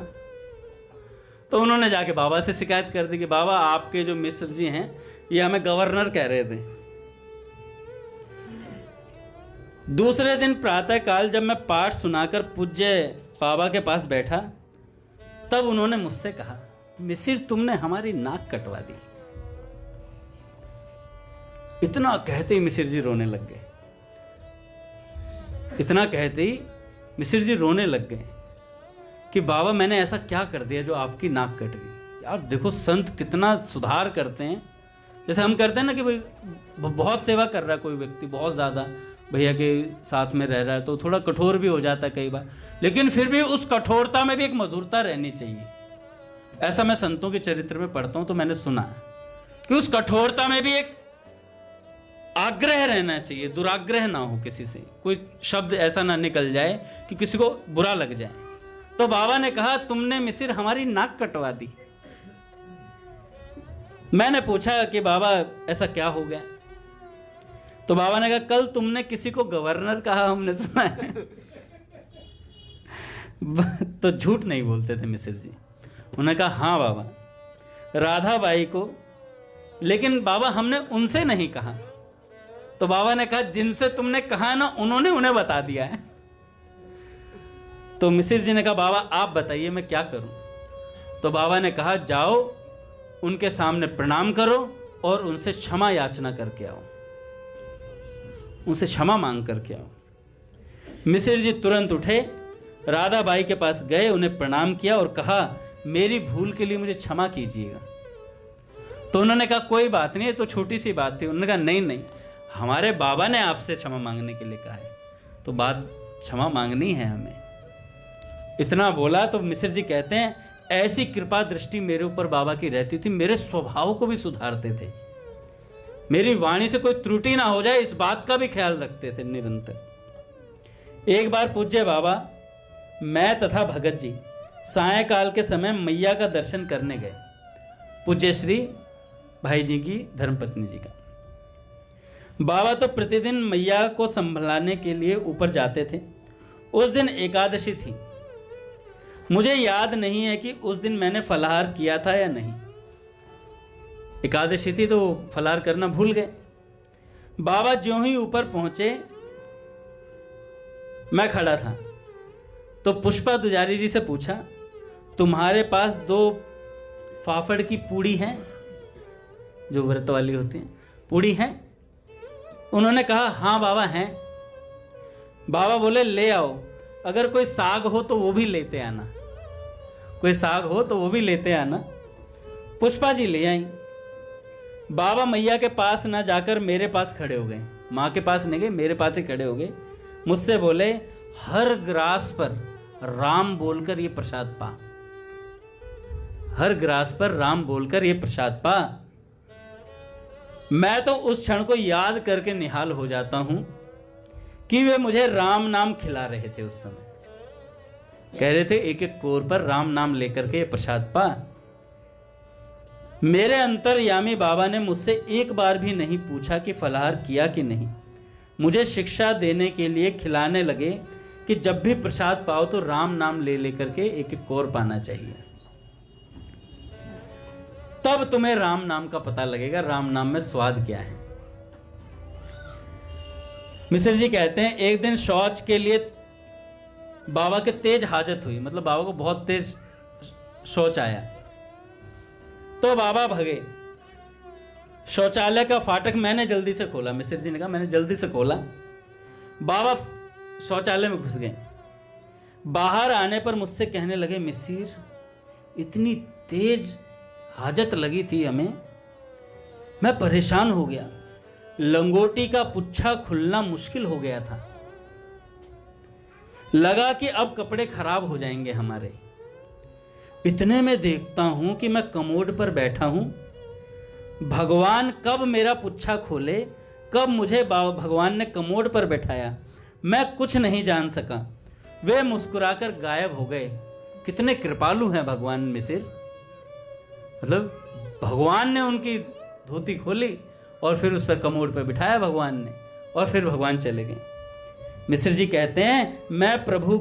तो उन्होंने जाके बाबा से शिकायत कर दी कि बाबा आपके जो मिस्र जी हैं ये हमें गवर्नर कह रहे थे। दूसरे दिन प्रातः काल जब मैं पाठ सुनाकर पूज्य बाबा के पास बैठा, तब उन्होंने मुझसे कहा, मिसिर तुमने हमारी नाक कटवा दी। इतना कहते ही मिसिर जी रोने लग गए। इतना कहते ही मिसिर जी रोने लग गए कि बाबा मैंने ऐसा क्या कर दिया जो आपकी नाक कट गई। यार देखो संत कितना सुधार करते हैं। जैसे हम करते हैं ना कि भाई बहुत सेवा कर रहा है कोई व्यक्ति, बहुत ज़्यादा भैया के साथ में रह रहा है, तो थोड़ा कठोर भी हो जाता है कई बार, लेकिन फिर भी उस कठोरता में भी एक मधुरता रहनी चाहिए। ऐसा मैं संतों के चरित्र में पढ़ता हूँ तो मैंने सुना कि उस कठोरता में भी एक आग्रह रहना चाहिए, दुराग्रह ना हो, किसी से कोई शब्द ऐसा ना निकल जाए कि किसी को बुरा लग जाए। तो बाबा ने कहा तुमने मिसिर हमारी नाक कटवा दी। मैंने पूछा कि बाबा ऐसा क्या हो गया? तो बाबा ने कहा कल तुमने किसी को गवर्नर कहा, हमने सुना है। तो झूठ नहीं बोलते थे मिसिर जी। उन्होंने कहा हाँ बाबा, राधा बाई को, लेकिन बाबा हमने उनसे नहीं कहा। तो बाबा ने कहा जिनसे तुमने कहा है ना, उन्होंने उन्हें बता दिया है। तो मिसिर जी ने कहा बाबा आप बताइए मैं क्या करूं? तो बाबा ने कहा जाओ उनके सामने प्रणाम करो और उनसे क्षमा याचना करके आओ, उनसे क्षमा मांग करके आओ। मिसिर जी तुरंत उठे, राधा बाई के पास गए, उन्हें प्रणाम किया और कहा मेरी भूल के लिए मुझे क्षमा कीजिएगा। तो उन्होंने कहा कोई बात नहीं, ये तो छोटी सी बात थी। उन्होंने कहा नहीं, हमारे बाबा ने आपसे क्षमा मांगने के लिए कहा है, तो बात क्षमा मांगनी है हमें। इतना बोला तो मिसिर जी कहते हैं ऐसी कृपा दृष्टि मेरे ऊपर बाबा की रहती थी, मेरे स्वभाव को भी सुधारते थे, मेरी वाणी से कोई त्रुटि ना हो जाए इस बात का भी ख्याल रखते थे निरंतर। एक बार पूज्य बाबा, मैं तथा भगत जी सायंकाल के समय मैया का दर्शन करने गए, पूज्य श्री भाई जी की धर्मपत्नी जी का। बाबा तो प्रतिदिन मैया को संभलाने के लिए ऊपर जाते थे। उस दिन एकादशी थी। मुझे याद नहीं है कि उस दिन मैंने फलाहार किया था या नहीं। एकादशी थी तो फलाहार करना भूल गए। बाबा ज्यों ही ऊपर पहुंचे, मैं खड़ा था, तो पुष्पा दुजारी जी से पूछा तुम्हारे पास 2 फाफड़ की पूड़ी है, जो व्रत वाली होती हैं, पूड़ी है? उन्होंने कहा हाँ बाबा हैं। बाबा बोले ले आओ, अगर कोई साग हो तो वो भी लेते आना, कोई साग हो तो वो भी लेते आना। पुष्पा जी ले आई। बाबा मैया के पास ना जाकर मेरे पास खड़े हो गए, माँ के पास नहीं गए, मेरे पास ही खड़े हो गए। मुझसे बोले हर ग्रास पर राम बोलकर ये प्रसाद पा, हर ग्रास पर राम बोलकर ये प्रसाद पा। मैं तो उस क्षण को याद करके निहाल हो जाता हूं कि वे मुझे राम नाम खिला रहे थे। उस समय कह रहे थे एक एक कोर पर राम नाम लेकर के ये प्रसाद पा। मेरे अंतर्यामी बाबा ने मुझसे एक बार भी नहीं पूछा कि फलाहार किया कि नहीं। मुझे शिक्षा देने के लिए खिलाने लगे कि जब भी प्रसाद पाओ तो राम नाम ले लेकर के एक एक कोर पाना चाहिए, तब तुम्हें राम नाम का पता लगेगा, राम नाम में स्वाद क्या है। मिश्र जी कहते हैं एक दिन शौच के लिए बाबा के तेज हाजत हुई, मतलब बाबा को बहुत तेज शौच आया, तो बाबा भगे। शौचालय का फाटक मैंने जल्दी से खोला, मिश्र जी ने कहा मैंने जल्दी से खोला। बाबा शौचालय में घुस गए। बाहर आने पर मुझसे कहने लगे मिसिर इतनी तेज हाजत लगी थी हमें, मैं परेशान हो गया, लंगोटी का पुच्छा खुलना मुश्किल हो गया था, लगा कि अब कपड़े खराब हो जाएंगे हमारे। इतने में देखता हूं कि मैं कमोड पर बैठा हूं, भगवान कब मेरा पुच्छा खोले, कब मुझे भगवान ने कमोड पर बैठाया, मैं कुछ नहीं जान सका। वे मुस्कुराकर गायब हो गए। कितने कृपालु हैं भगवान मिसिर, मतलब भगवान ने उनकी धोती खोली और फिर उस पर कमोड पर बिठाया भगवान ने, और फिर भगवान चले गए। मिश्र जी कहते हैं मैं प्रभु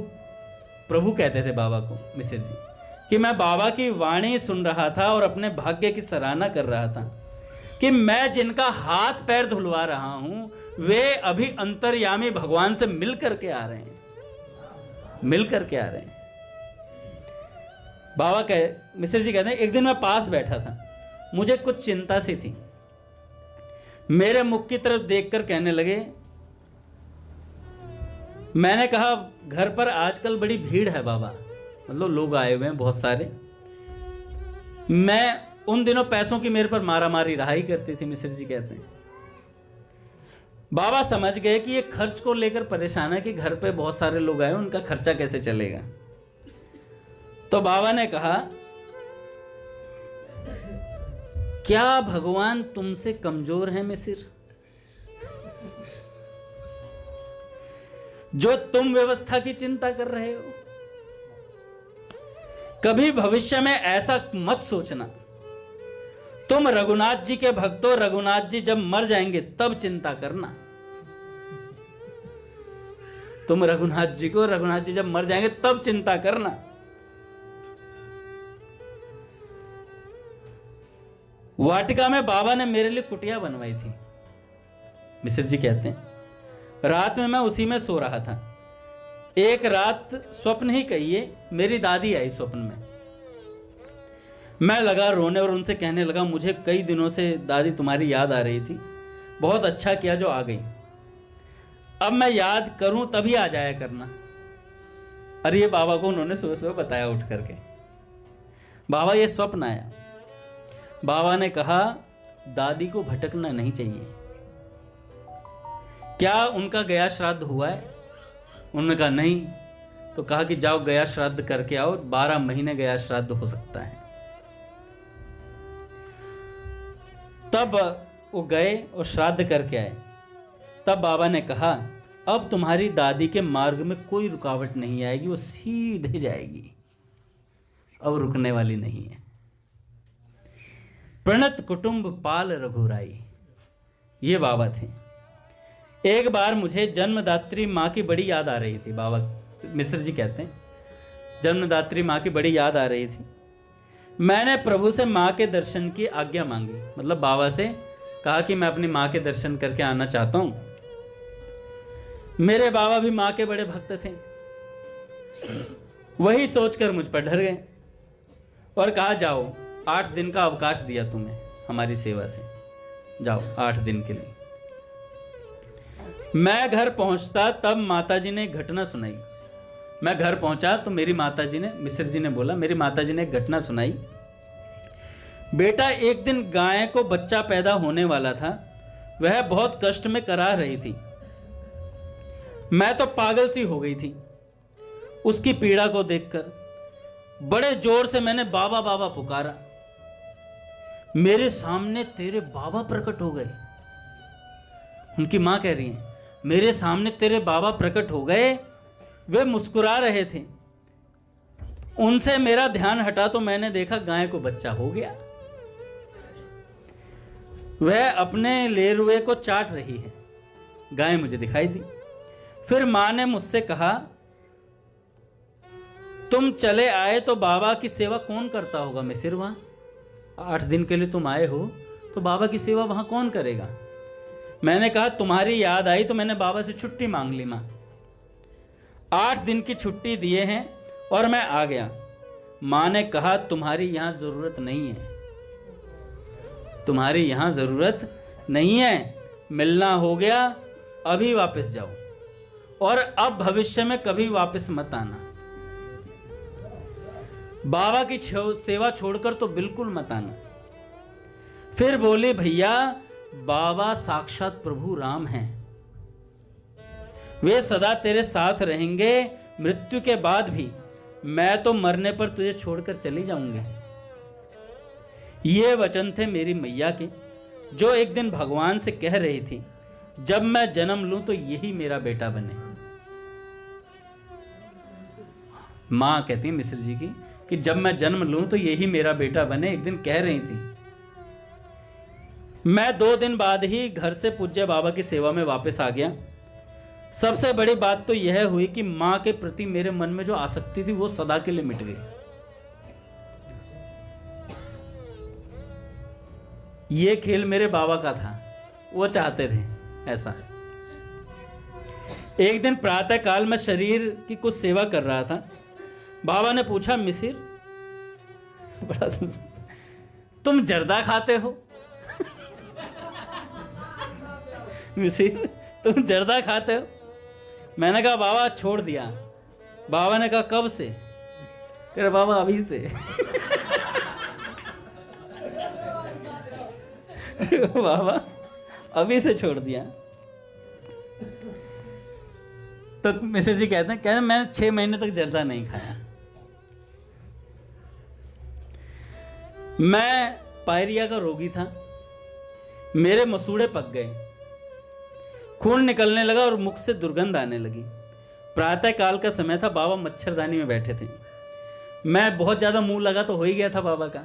कहते थे बाबा को मिश्र जी, कि मैं बाबा की वाणी सुन रहा था और अपने भाग्य की सराहना कर रहा था कि मैं जिनका हाथ पैर धुलवा रहा हूं वे अभी अंतर्यामी भगवान से मिल करके आ रहे हैं, मिल करके आ रहे हैं। मिश्र जी कहते हैं एक दिन मैं पास बैठा था, मुझे कुछ चिंता सी थी। मेरे मुख की तरफ देखकर कहने लगे, मैंने कहा घर पर आजकल बड़ी भीड़ है बाबा, मतलब लोग आए हुए हैं बहुत सारे। मैं उन दिनों पैसों की मेरे पर मारामारी रहा ही करती थी। मिश्र जी कहते हैं बाबा समझ गए कि ये खर्च को लेकर परेशान है कि घर पे बहुत सारे लोग आए, उनका खर्चा कैसे चलेगा। तो बाबा ने कहा क्या भगवान तुमसे कमजोर है मिसिर, जो तुम व्यवस्था की चिंता कर रहे हो? कभी भविष्य में ऐसा मत सोचना। तुम रघुनाथ जी के भक्त हो, रघुनाथ जी जब मर जाएंगे तब चिंता करना। तुम रघुनाथ जी जब मर जाएंगे तब चिंता करना। वाटिका में बाबा ने मेरे लिए कुटिया बनवाई थी। मिश्र जी कहते हैं रात में मैं उसी में सो रहा था। एक रात स्वप्न ही कहिए, मेरी दादी आई स्वप्न में। मैं लगा रोने और उनसे कहने लगा मुझे कई दिनों से दादी तुम्हारी याद आ रही थी, बहुत अच्छा किया जो आ गई। अब मैं याद करूं तभी आ जाया करना। अरे ये बाबा को उन्होंने सुबह सुबह बताया उठ करके, बाबा ये स्वप्न आया। बाबा ने कहा दादी को भटकना नहीं चाहिए। क्या उनका गया श्राद्ध हुआ है? उन्होंने कहा नहीं। तो कहा कि जाओ गया श्राद्ध करके आओ, 12 महीने गया श्राद्ध हो सकता है। तब वो गए और श्राद्ध करके आए। तब बाबा ने कहा अब तुम्हारी दादी के मार्ग में कोई रुकावट नहीं आएगी, वो सीधे जाएगी, अब रुकने वाली नहीं है। प्रणत कुटुंब पाल रघुराई, ये बाबा थे। एक बार मुझे जन्मदात्री माँ की बड़ी याद आ रही थी। बाबा मिश्र जी कहते हैं जन्मदात्री माँ की बड़ी याद आ रही थी। मैंने प्रभु से माँ के दर्शन की आज्ञा मांगी, मतलब बाबा से कहा कि मैं अपनी माँ के दर्शन करके आना चाहता हूँ। मेरे बाबा भी माँ के बड़े भक्त थे। वही सोचकर मुझ पर डर गए और कहा जाओ, 8 दिन का अवकाश दिया तुम्हें हमारी सेवा से, जाओ 8 दिन के लिए। मैं घर पहुंचता तब माताजी ने एक घटना सुनाई। मैं घर पहुंचा तो मेरी माताजी ने, मिश्र जी ने बोला, मेरी माताजी ने एक घटना सुनाई। बेटा एक दिन गाय को बच्चा पैदा होने वाला था, वह बहुत कष्ट में करा रही थी। मैं तो पागल सी हो गई थी उसकी पीड़ा को देखकर। बड़े जोर से मैंने बाबा बाबा पुकारा। मेरे सामने तेरे बाबा प्रकट हो गए। उनकी मां कह रही है मेरे सामने तेरे बाबा प्रकट हो गए। वे मुस्कुरा रहे थे। उनसे मेरा ध्यान हटा तो मैंने देखा गाय को बच्चा हो गया। वह अपने लेरुए को चाट रही है। गाय मुझे दिखाई दी। फिर मां ने मुझसे कहा तुम चले आए तो बाबा की सेवा कौन करता होगा मिसिर? वहां 8 दिन के लिए तुम आए हो तो बाबा की सेवा वहां कौन करेगा? मैंने कहा तुम्हारी याद आई तो मैंने बाबा से छुट्टी मांग ली। मां 8 दिन की छुट्टी दिए हैं और मैं आ गया। मां ने कहा तुम्हारी यहां जरूरत नहीं है, तुम्हारी यहां जरूरत नहीं है, मिलना हो गया, अभी वापस जाओ और अब भविष्य में कभी वापस मत आना। बाबा की सेवा छोड़कर तो बिल्कुल मत आना। फिर बोली भैया बाबा साक्षात प्रभु राम हैं, वे सदा तेरे साथ रहेंगे मृत्यु के बाद भी। मैं तो मरने पर तुझे छोड़कर चली जाऊंगी। ये वचन थे मेरी मैया के, जो एक दिन भगवान से कह रही थी जब मैं जन्म लूं तो यही मेरा बेटा बने। मां कहती है मिश्र जी की कि जब मैं जन्म लूं तो यही मेरा बेटा बने, एक दिन कह रही थी। मैं 2 दिन बाद ही घर से पूज्य बाबा की सेवा में वापस आ गया। सबसे बड़ी बात तो यह हुई कि मां के प्रति मेरे मन में जो आसक्ति थी वो सदा के लिए मिट गई। ये खेल मेरे बाबा का था, वो चाहते थे ऐसा। एक दिन प्रातः काल में शरीर की कुछ सेवा कर रहा था। बाबा ने पूछा, मिसिर बड़ा तुम जर्दा खाते हो? मिसिर तुम जर्दा खाते हो? मैंने कहा बाबा छोड़ दिया। बाबा ने कहा कब से? तेरे बाबा अभी से। बाबा अभी से छोड़ दिया। तो मिश्र जी कहते हैं मैं 6 महीने तक जर्दा नहीं खाया। मैं पायरिया का रोगी था। मेरे मसूड़े पक गए, खून निकलने लगा और मुख से दुर्गंध आने लगी। प्रातः काल का समय था। बाबा मच्छरदानी में बैठे थे। मैं बहुत ज़्यादा मुंह लगा तो हो ही गया था बाबा का।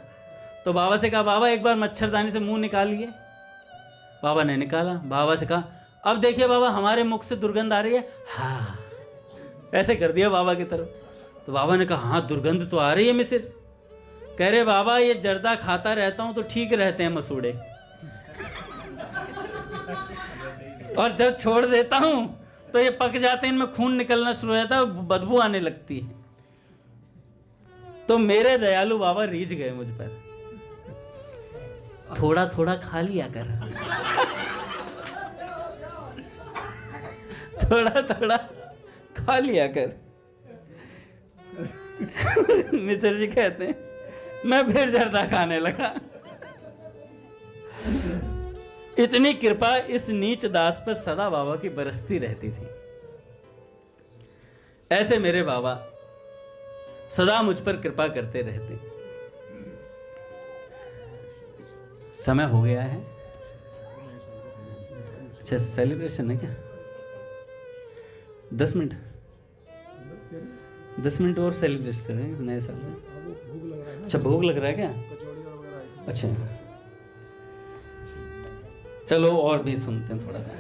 तो बाबा से कहा, बाबा एक बार मच्छरदानी से मुंह निकालिए। बाबा ने निकाला। बाबा से कहा, अब देखिए बाबा हमारे मुख से दुर्गंध आ रही है। हाँ, ऐसे कर दिया बाबा की तरफ। तो बाबा ने कहा, हाँ दुर्गंध तो आ रही है मिसिर। कह रहे बाबा ये जर्दा खाता रहता हूं तो ठीक रहते हैं मसूड़े, और जब छोड़ देता हूं तो ये पक जाते हैं, इनमें खून निकलना शुरू हो जाता है, बदबू आने लगती है। तो मेरे दयालु बाबा रीझ गए मुझ पर। थोड़ा थोड़ा खा लिया कर। थोड़ा थोड़ा खा लिया कर। मिश्र जी कहते हैं मैं फिर जर्दा खाने लगा। इतनी कृपा इस नीच दास पर सदा बाबा की बरसती रहती थी। ऐसे मेरे बाबा सदा मुझ पर कृपा करते रहते। समय हो गया है। अच्छा सेलिब्रेशन है क्या? 10 मिनट 10 मिनट और सेलिब्रेट करें नए साल में। अच्छा भोग लग रहा है क्या? अच्छा चलो और भी सुनते हैं थोड़ा सा।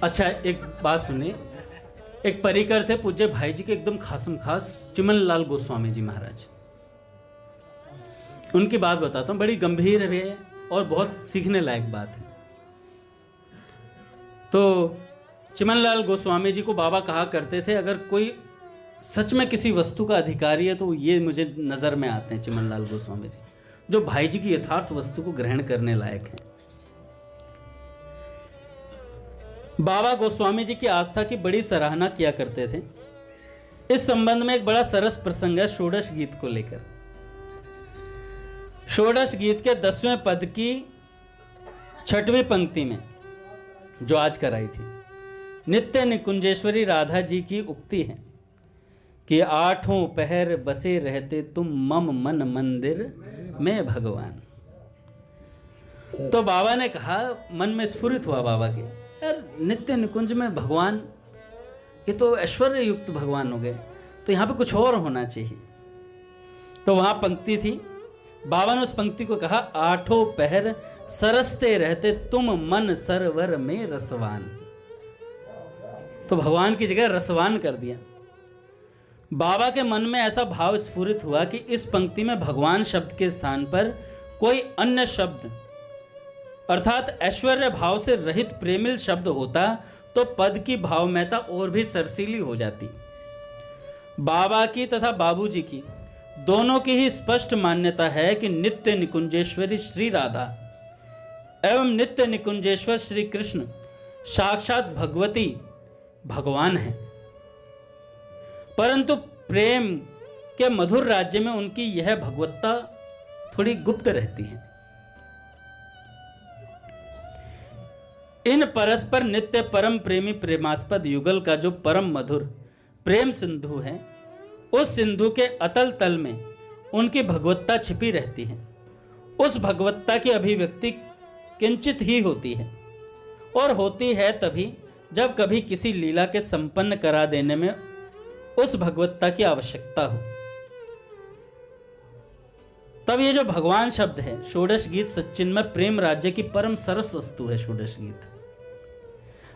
अच्छा एक बात सुनिए। एक परिकर थे पूज्य भाई जी के एकदम खासम खास, चिमन लाल गोस्वामी जी महाराज। उनकी बात बताता हूँ, बड़ी गंभीर है और बहुत सीखने लायक बात है। तो चिमन लाल गोस्वामी जी को बाबा कहा करते थे, अगर कोई सच में किसी वस्तु का अधिकारी है तो ये मुझे नज़र में आते हैं चिमन लाल गोस्वामी जी, जो भाई जी की यथार्थ वस्तु को ग्रहण करने लायक है। बाबा गोस्वामी जी की आस्था की बड़ी सराहना किया करते थे। इस संबंध में एक बड़ा सरस प्रसंग है षोडश गीत को लेकर। षोडश गीत के 10वें पद की 6वीं पंक्ति में जो आज कराई थी, नित्य निकुंजेश्वरी राधा जी की उक्ति है कि 8 पहर बसे रहते तुम मम मन मंदिर में भगवान। तो बाबा ने कहा, मन में स्फुरित हुआ बाबा के, यार नित्य निकुंज में भगवान, ये तो ऐश्वर्य युक्त भगवान हो गए, तो यहाँ पे कुछ और होना चाहिए। तो वहाँ पंक्ति थी, बाबा ने उस पंक्ति को कहा, 8 पहर सरसते रहते तुम मन सरवर में रसवान। तो भगवान की जगह रसवान कर दिया। बाबा के मन में ऐसा भाव स्फुरित हुआ कि इस पंक्ति में भगवान शब्द के स्थान पर कोई अन्य शब्द अर्थात ऐश्वर्य भाव से रहित प्रेमिल शब्द होता तो पद की भावमयता और भी सरसीली हो जाती। बाबा की तथा बाबूजी की दोनों की ही स्पष्ट मान्यता है कि नित्य निकुंजेश्वरी श्री राधा एवं नित्य निकुंजेश्वर श्री कृष्ण साक्षात भगवती भगवान है, परंतु प्रेम के मधुर राज्य में उनकी यह भगवत्ता थोड़ी गुप्त रहती है। इन परस्पर नित्य परम प्रेमी प्रेमास्पद युगल का जो परम मधुर प्रेम सिंधु है, उस सिंधु के अतल तल में उनकी भगवत्ता छिपी रहती है। उस भगवत्ता की अभिव्यक्ति किंचित ही होती है, और होती है तभी जब कभी किसी लीला के संपन्न करा देने में उस भगवत्ता की आवश्यकता हो। तब ये जो भगवान शब्द है, षोडश गीत सच्चिन्मय प्रेम राज्य की परम सरस वस्तु है षोडश गीत।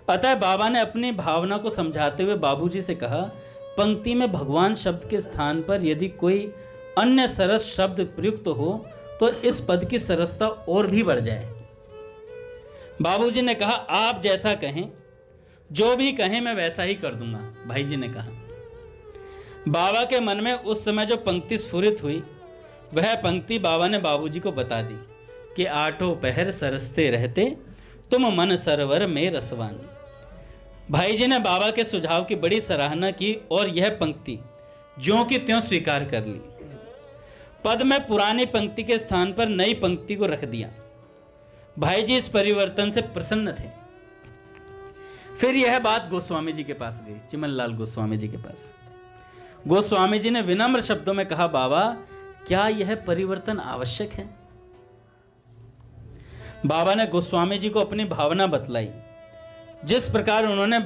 अतः बाबा ने अपनी भावना को समझाते हुए बाबूजी से कहा, पंक्ति में भगवान शब्द के स्थान पर यदि कोई अन्य सरस शब्द प्रयुक्त हो तो इस पद की सरसता और भी बढ़ जाए। बाबूजी ने कहा, आप जैसा कहें, जो भी कहें मैं वैसा ही कर दूंगा। भाई जी ने कहा। बाबा के मन में उस समय जो पंक्ति स्फुरित हुई, वह पंक्ति बाबा ने बाबूजी को बता दी कि आठों पहर सरसते रहते तुम मन सरोवर में रसवान। भाई जी ने बाबा के सुझाव की बड़ी सराहना की और यह पंक्ति ज्यों की त्यों स्वीकार कर ली। पद में पुरानी पंक्ति के स्थान पर नई पंक्ति को रख दिया। भाई जी इस परिवर्तन से प्रसन्न थे। फिर यह बात गोस्वामी जी के पास गई, चिमनलाल गोस्वामी जी के पास। गोस्वामी जी ने विनम्र शब्दों में कहा, बाबा क्या यह परिवर्तन आवश्यक है? बाबा ने गोस्वामी जी को अपनी भावना बतलाई, जिस प्रकार उन्होंने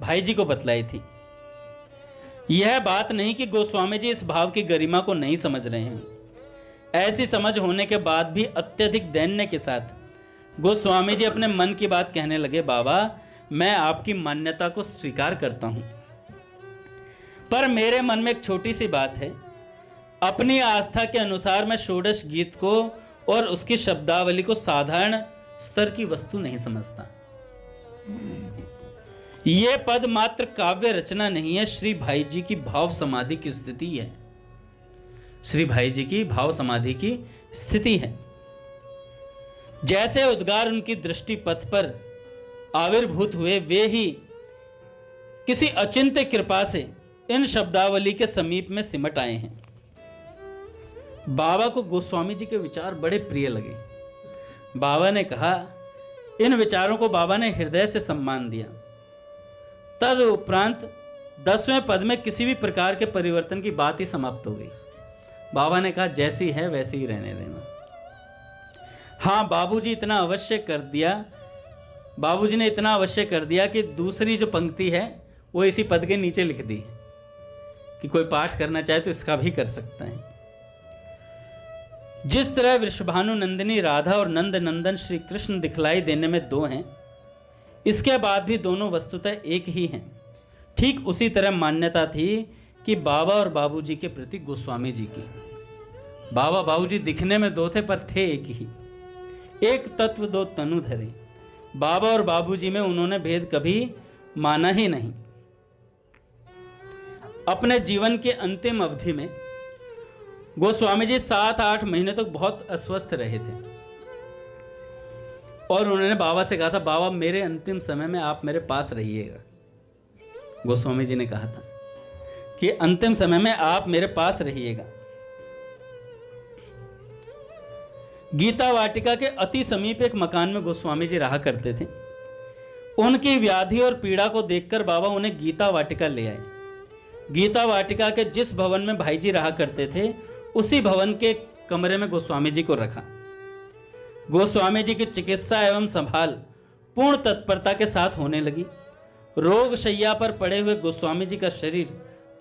भाई जी को बतलाई थी। यह बात नहीं कि गोस्वामी जी इस भाव की गरिमा को नहीं समझ रहे हैं। ऐसी समझ होने के बाद भी अत्यधिक दैन्य के साथ गोस्वामी जी अपने मन की बात कहने लगे, बाबा मैं आपकी मान्यता को स्वीकार करता हूं, पर मेरे मन में एक छोटी सी बात है। अपनी आस्था के अनुसार मैं षोडश गीत को और उसकी शब्दावली को साधारण स्तर की वस्तु नहीं समझता। यह पद मात्र काव्य रचना नहीं है, श्री भाई जी की भाव समाधि की स्थिति है। श्री भाई जी की भाव समाधि की स्थिति है। जैसे उद्गार उनकी दृष्टि पथ पर आविर्भूत हुए, वे ही किसी अचिंत्य कृपा से इन शब्दावली के समीप में सिमट आए हैं। बाबा को गोस्वामी जी के विचार बड़े प्रिय लगे। बाबा ने कहा, इन विचारों को बाबा ने हृदय से सम्मान दिया। तद उपरांत 10वें पद में किसी भी प्रकार के परिवर्तन की बात ही समाप्त हो गई। बाबा ने कहा, जैसी है वैसी ही रहने देना। हाँ, बाबूजी इतना अवश्य कर दिया, बाबूजी ने इतना अवश्य कर दिया कि दूसरी जो पंक्ति है वो इसी पद के नीचे लिख दी कि कोई पाठ करना चाहे तो इसका भी कर सकता है। जिस तरह वृषभानु नंदिनी राधा और नंद नंदन श्री कृष्ण दिखलाई देने में दो हैं, इसके बाद भी दोनों वस्तुतः एक ही हैं। ठीक उसी तरह मान्यता थी कि बाबा और बाबूजी के प्रति गोस्वामी जी की। बाबा बाबूजी दिखने में दो थे पर थे एक ही। एक तत्व दो तनु धरे। बाबा और बाबूजी में उन्होंने भेद कभी माना ही नहीं। अपने जीवन के अंतिम अवधि में गोस्वामी जी 7-8 महीने तक बहुत अस्वस्थ रहे थे और उन्होंने बाबा से कहा था, बाबा मेरे अंतिम समय में आप मेरे पास रहिएगा। गोस्वामी जी ने कहा था कि अंतिम समय में आप मेरे पास रहिएगा। गीता वाटिका के अति समीप एक मकान में गोस्वामी जी रहा करते थे। उनकी व्याधि और पीड़ा को देखकर बाबा उन्हें गीता वाटिका ले आए। गीता वाटिका के जिस भवन में भाई जी रहा करते थे, उसी भवन के कमरे में गोस्वामी जी को रखा। गोस्वामी जी की चिकित्सा एवं संभाल पूर्ण तत्परता के साथ होने लगी। रोग शैया पर पड़े हुए गोस्वामी जी का शरीर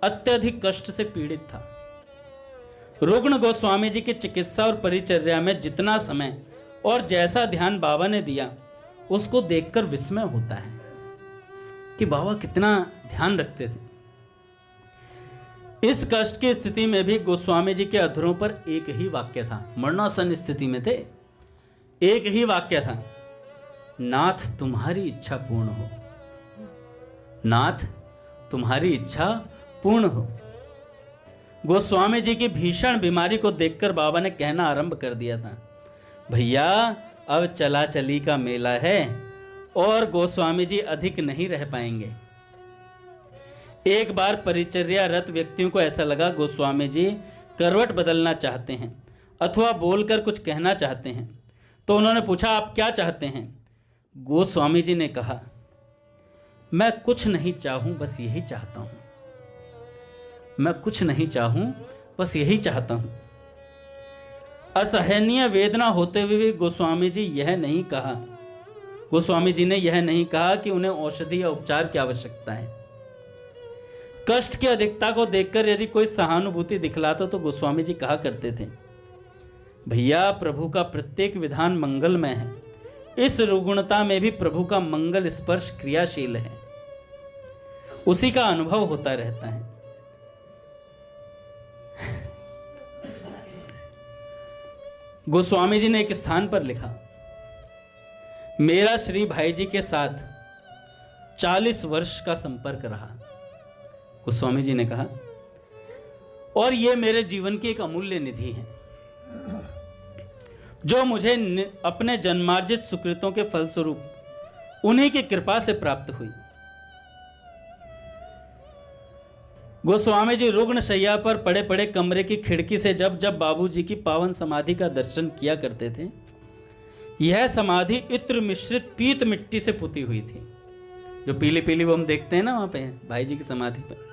अत्यधिक कष्ट से पीड़ित था। रुग्ण गोस्वामी जी की चिकित्सा और परिचर्या में जितना समय और जैसा ध्यान बाबा ने दिया, उसको देखकर विस्मय होता है कि बाबा कितना ध्यान रखते थे। इस कष्ट की स्थिति में भी गोस्वामी जी के अधरों पर एक ही वाक्य था। मरणासन स्थिति में थे, एक ही वाक्य था, नाथ तुम्हारी इच्छा पूर्ण हो, नाथ तुम्हारी इच्छा पूर्ण हो। गोस्वामी जी की भीषण बीमारी को देखकर बाबा ने कहना आरंभ कर दिया था, भैया अब चला चली का मेला है और गोस्वामी जी अधिक नहीं रह पाएंगे। एक बार परिचर्यारत व्यक्तियों को ऐसा लगा गोस्वामी जी करवट बदलना चाहते हैं अथवा बोलकर कुछ कहना चाहते हैं, तो उन्होंने पूछा, आप क्या चाहते हैं? गोस्वामी जी ने कहा, मैं कुछ नहीं चाहूं, बस यही चाहता हूं। मैं कुछ नहीं चाहूं, बस यही चाहता हूं। असहनीय वेदना होते हुए भी गोस्वामी जी ने यह नहीं कहा कि उन्हें औषधि या उपचार की आवश्यकता है। कष्ट की अधिकता को देखकर यदि कोई सहानुभूति दिखलाता तो गोस्वामी जी कहा करते थे, भैया प्रभु का प्रत्येक विधान मंगलमय है, इस रुग्णता में भी प्रभु का मंगल स्पर्श क्रियाशील है, उसी का अनुभव होता रहता है। गोस्वामी जी ने एक स्थान पर लिखा, मेरा श्री भाई जी के साथ 40 वर्ष का संपर्क रहा। गोस्वामी जी ने कहा, और यह मेरे जीवन की एक अमूल्य निधि है जो मुझे अपने जन्मार्जित सुकृतों के फलस्वरूप उन्हीं की कृपा से प्राप्त हुई। गोस्वामी जी रुग्ण शैया पर पड़े पड़े कमरे की खिड़की से जब जब बाबूजी की पावन समाधि का दर्शन किया करते थे, यह समाधि इत्र मिश्रित पीत मिट्टी से पुती हुई थी। जो पीली पीली वो हम देखते हैं ना वहां पे भाई जी की समाधि पर।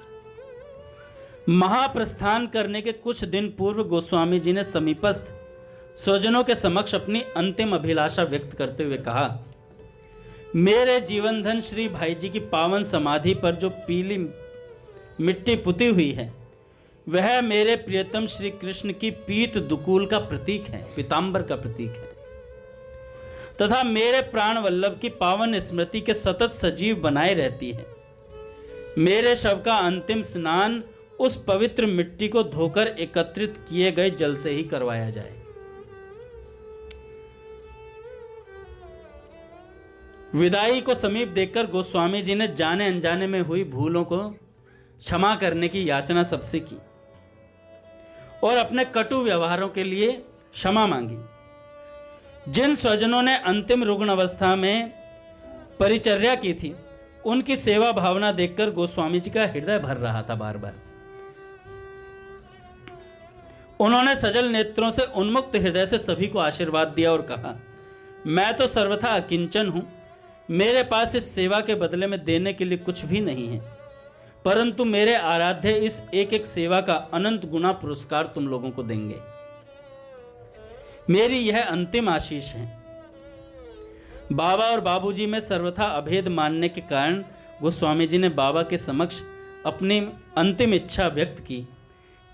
महाप्रस्थान करने के कुछ दिन पूर्व गोस्वामी जी ने समीपस्थ स्वजनों के समक्ष अपनी अंतिम अभिलाषा व्यक्त करते हुए कहा, मेरे जीवन धन श्री भाई जी की पावन समाधि पर जो पीली मिट्टी पुती हुई है वह मेरे प्रियतम श्री कृष्ण की पीत दुकूल का प्रतीक है, पीतांबर का प्रतीक है, तथा मेरे प्राण वल्लभ की पावन स्मृति के सतत सजीव बनाए रहती है। मेरे शव का अंतिम स्नान उस पवित्र मिट्टी को धोकर एकत्रित किए गए जल से ही करवाया जाए। विदाई को समीप देखकर गोस्वामी जी ने जाने अनजाने में हुई भूलों को क्षमा करने की याचना सबसे की और अपने कटु व्यवहारों के लिए क्षमा मांगी। जिन स्वजनों ने अंतिम रुग्ण अवस्था में परिचर्या की थी, उनकी सेवा भावना देखकर गोस्वामी जी का हृदय भर रहा था। बार बार उन्होंने सजल नेत्रों से उन्मुक्त हृदय से सभी को आशीर्वाद दिया और कहा, मैं तो सर्वथा अकिंचन हूं, मेरे पास इस सेवा के बदले में देने के लिए कुछ भी नहीं है, परंतु मेरे आराध्य इस एक एक सेवा का अनंत गुना पुरस्कार तुम लोगों को देंगे। मेरी यह अंतिम आशीष है। बाबा और बाबूजी में सर्वथा अभेद मानने के कारण गोस्वामी जी ने बाबा के समक्ष अपनी अंतिम इच्छा व्यक्त की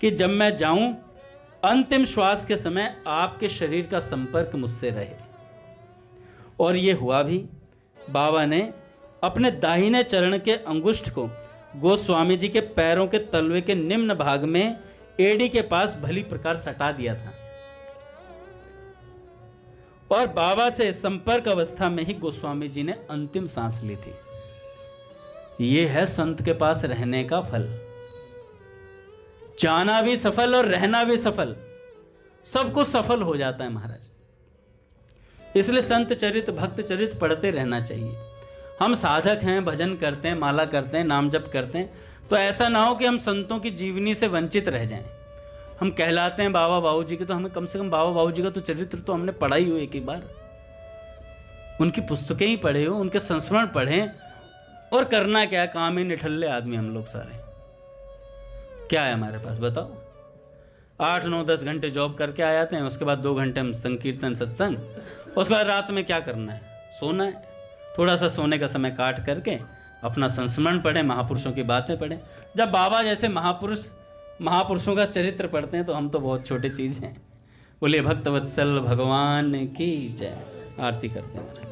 कि जब मैं जाऊं, अंतिम श्वास के समय आपके शरीर का संपर्क मुझसे रहे। और ये हुआ भी। बाबा ने अपने दाहिने चरण के अंगुष्ठ को गोस्वामी जी के पैरों के तलवे के निम्न भाग में एड़ी के पास भली प्रकार सटा दिया था और बाबा से संपर्क अवस्था में ही गोस्वामी जी ने अंतिम सांस ली थी। यह है संत के पास रहने का फल। जाना भी सफल और रहना भी सफल, सब कुछ सफल हो जाता है महाराज। इसलिए संत चरित भक्त चरित पढ़ते रहना चाहिए। हम साधक हैं, भजन करते हैं, माला करते हैं, नाम जप करते हैं, तो ऐसा ना हो कि हम संतों की जीवनी से वंचित रह जाएं। हम कहलाते हैं बाबा बाबू जी के, तो हमें कम से कम बाबा बाबू जी का तो चरित्र तो हमने पढ़ा ही हो एक ही बार, उनकी पुस्तकें ही पढ़े हो, उनके संस्मरण पढ़ें। और करना क्या, काम ही निठल्ले आदमी हम लोग सारे। क्या है हमारे पास बताओ? 8, 9, 10 घंटे जॉब करके आ जाते हैं, उसके बाद 2 घंटे हम संकीर्तन सत्संग, उसके बाद रात में क्या करना है, सोना है। थोड़ा सा सोने का समय काट करके अपना संस्मरण पढ़ें, महापुरुषों की बातें पढ़ें। जब बाबा जैसे महापुरुषों का चरित्र पढ़ते हैं तो हम तो बहुत छोटे चीज़ हैं। बोलिए भक्तवत्सल भगवान की जय। आरती करते हैं।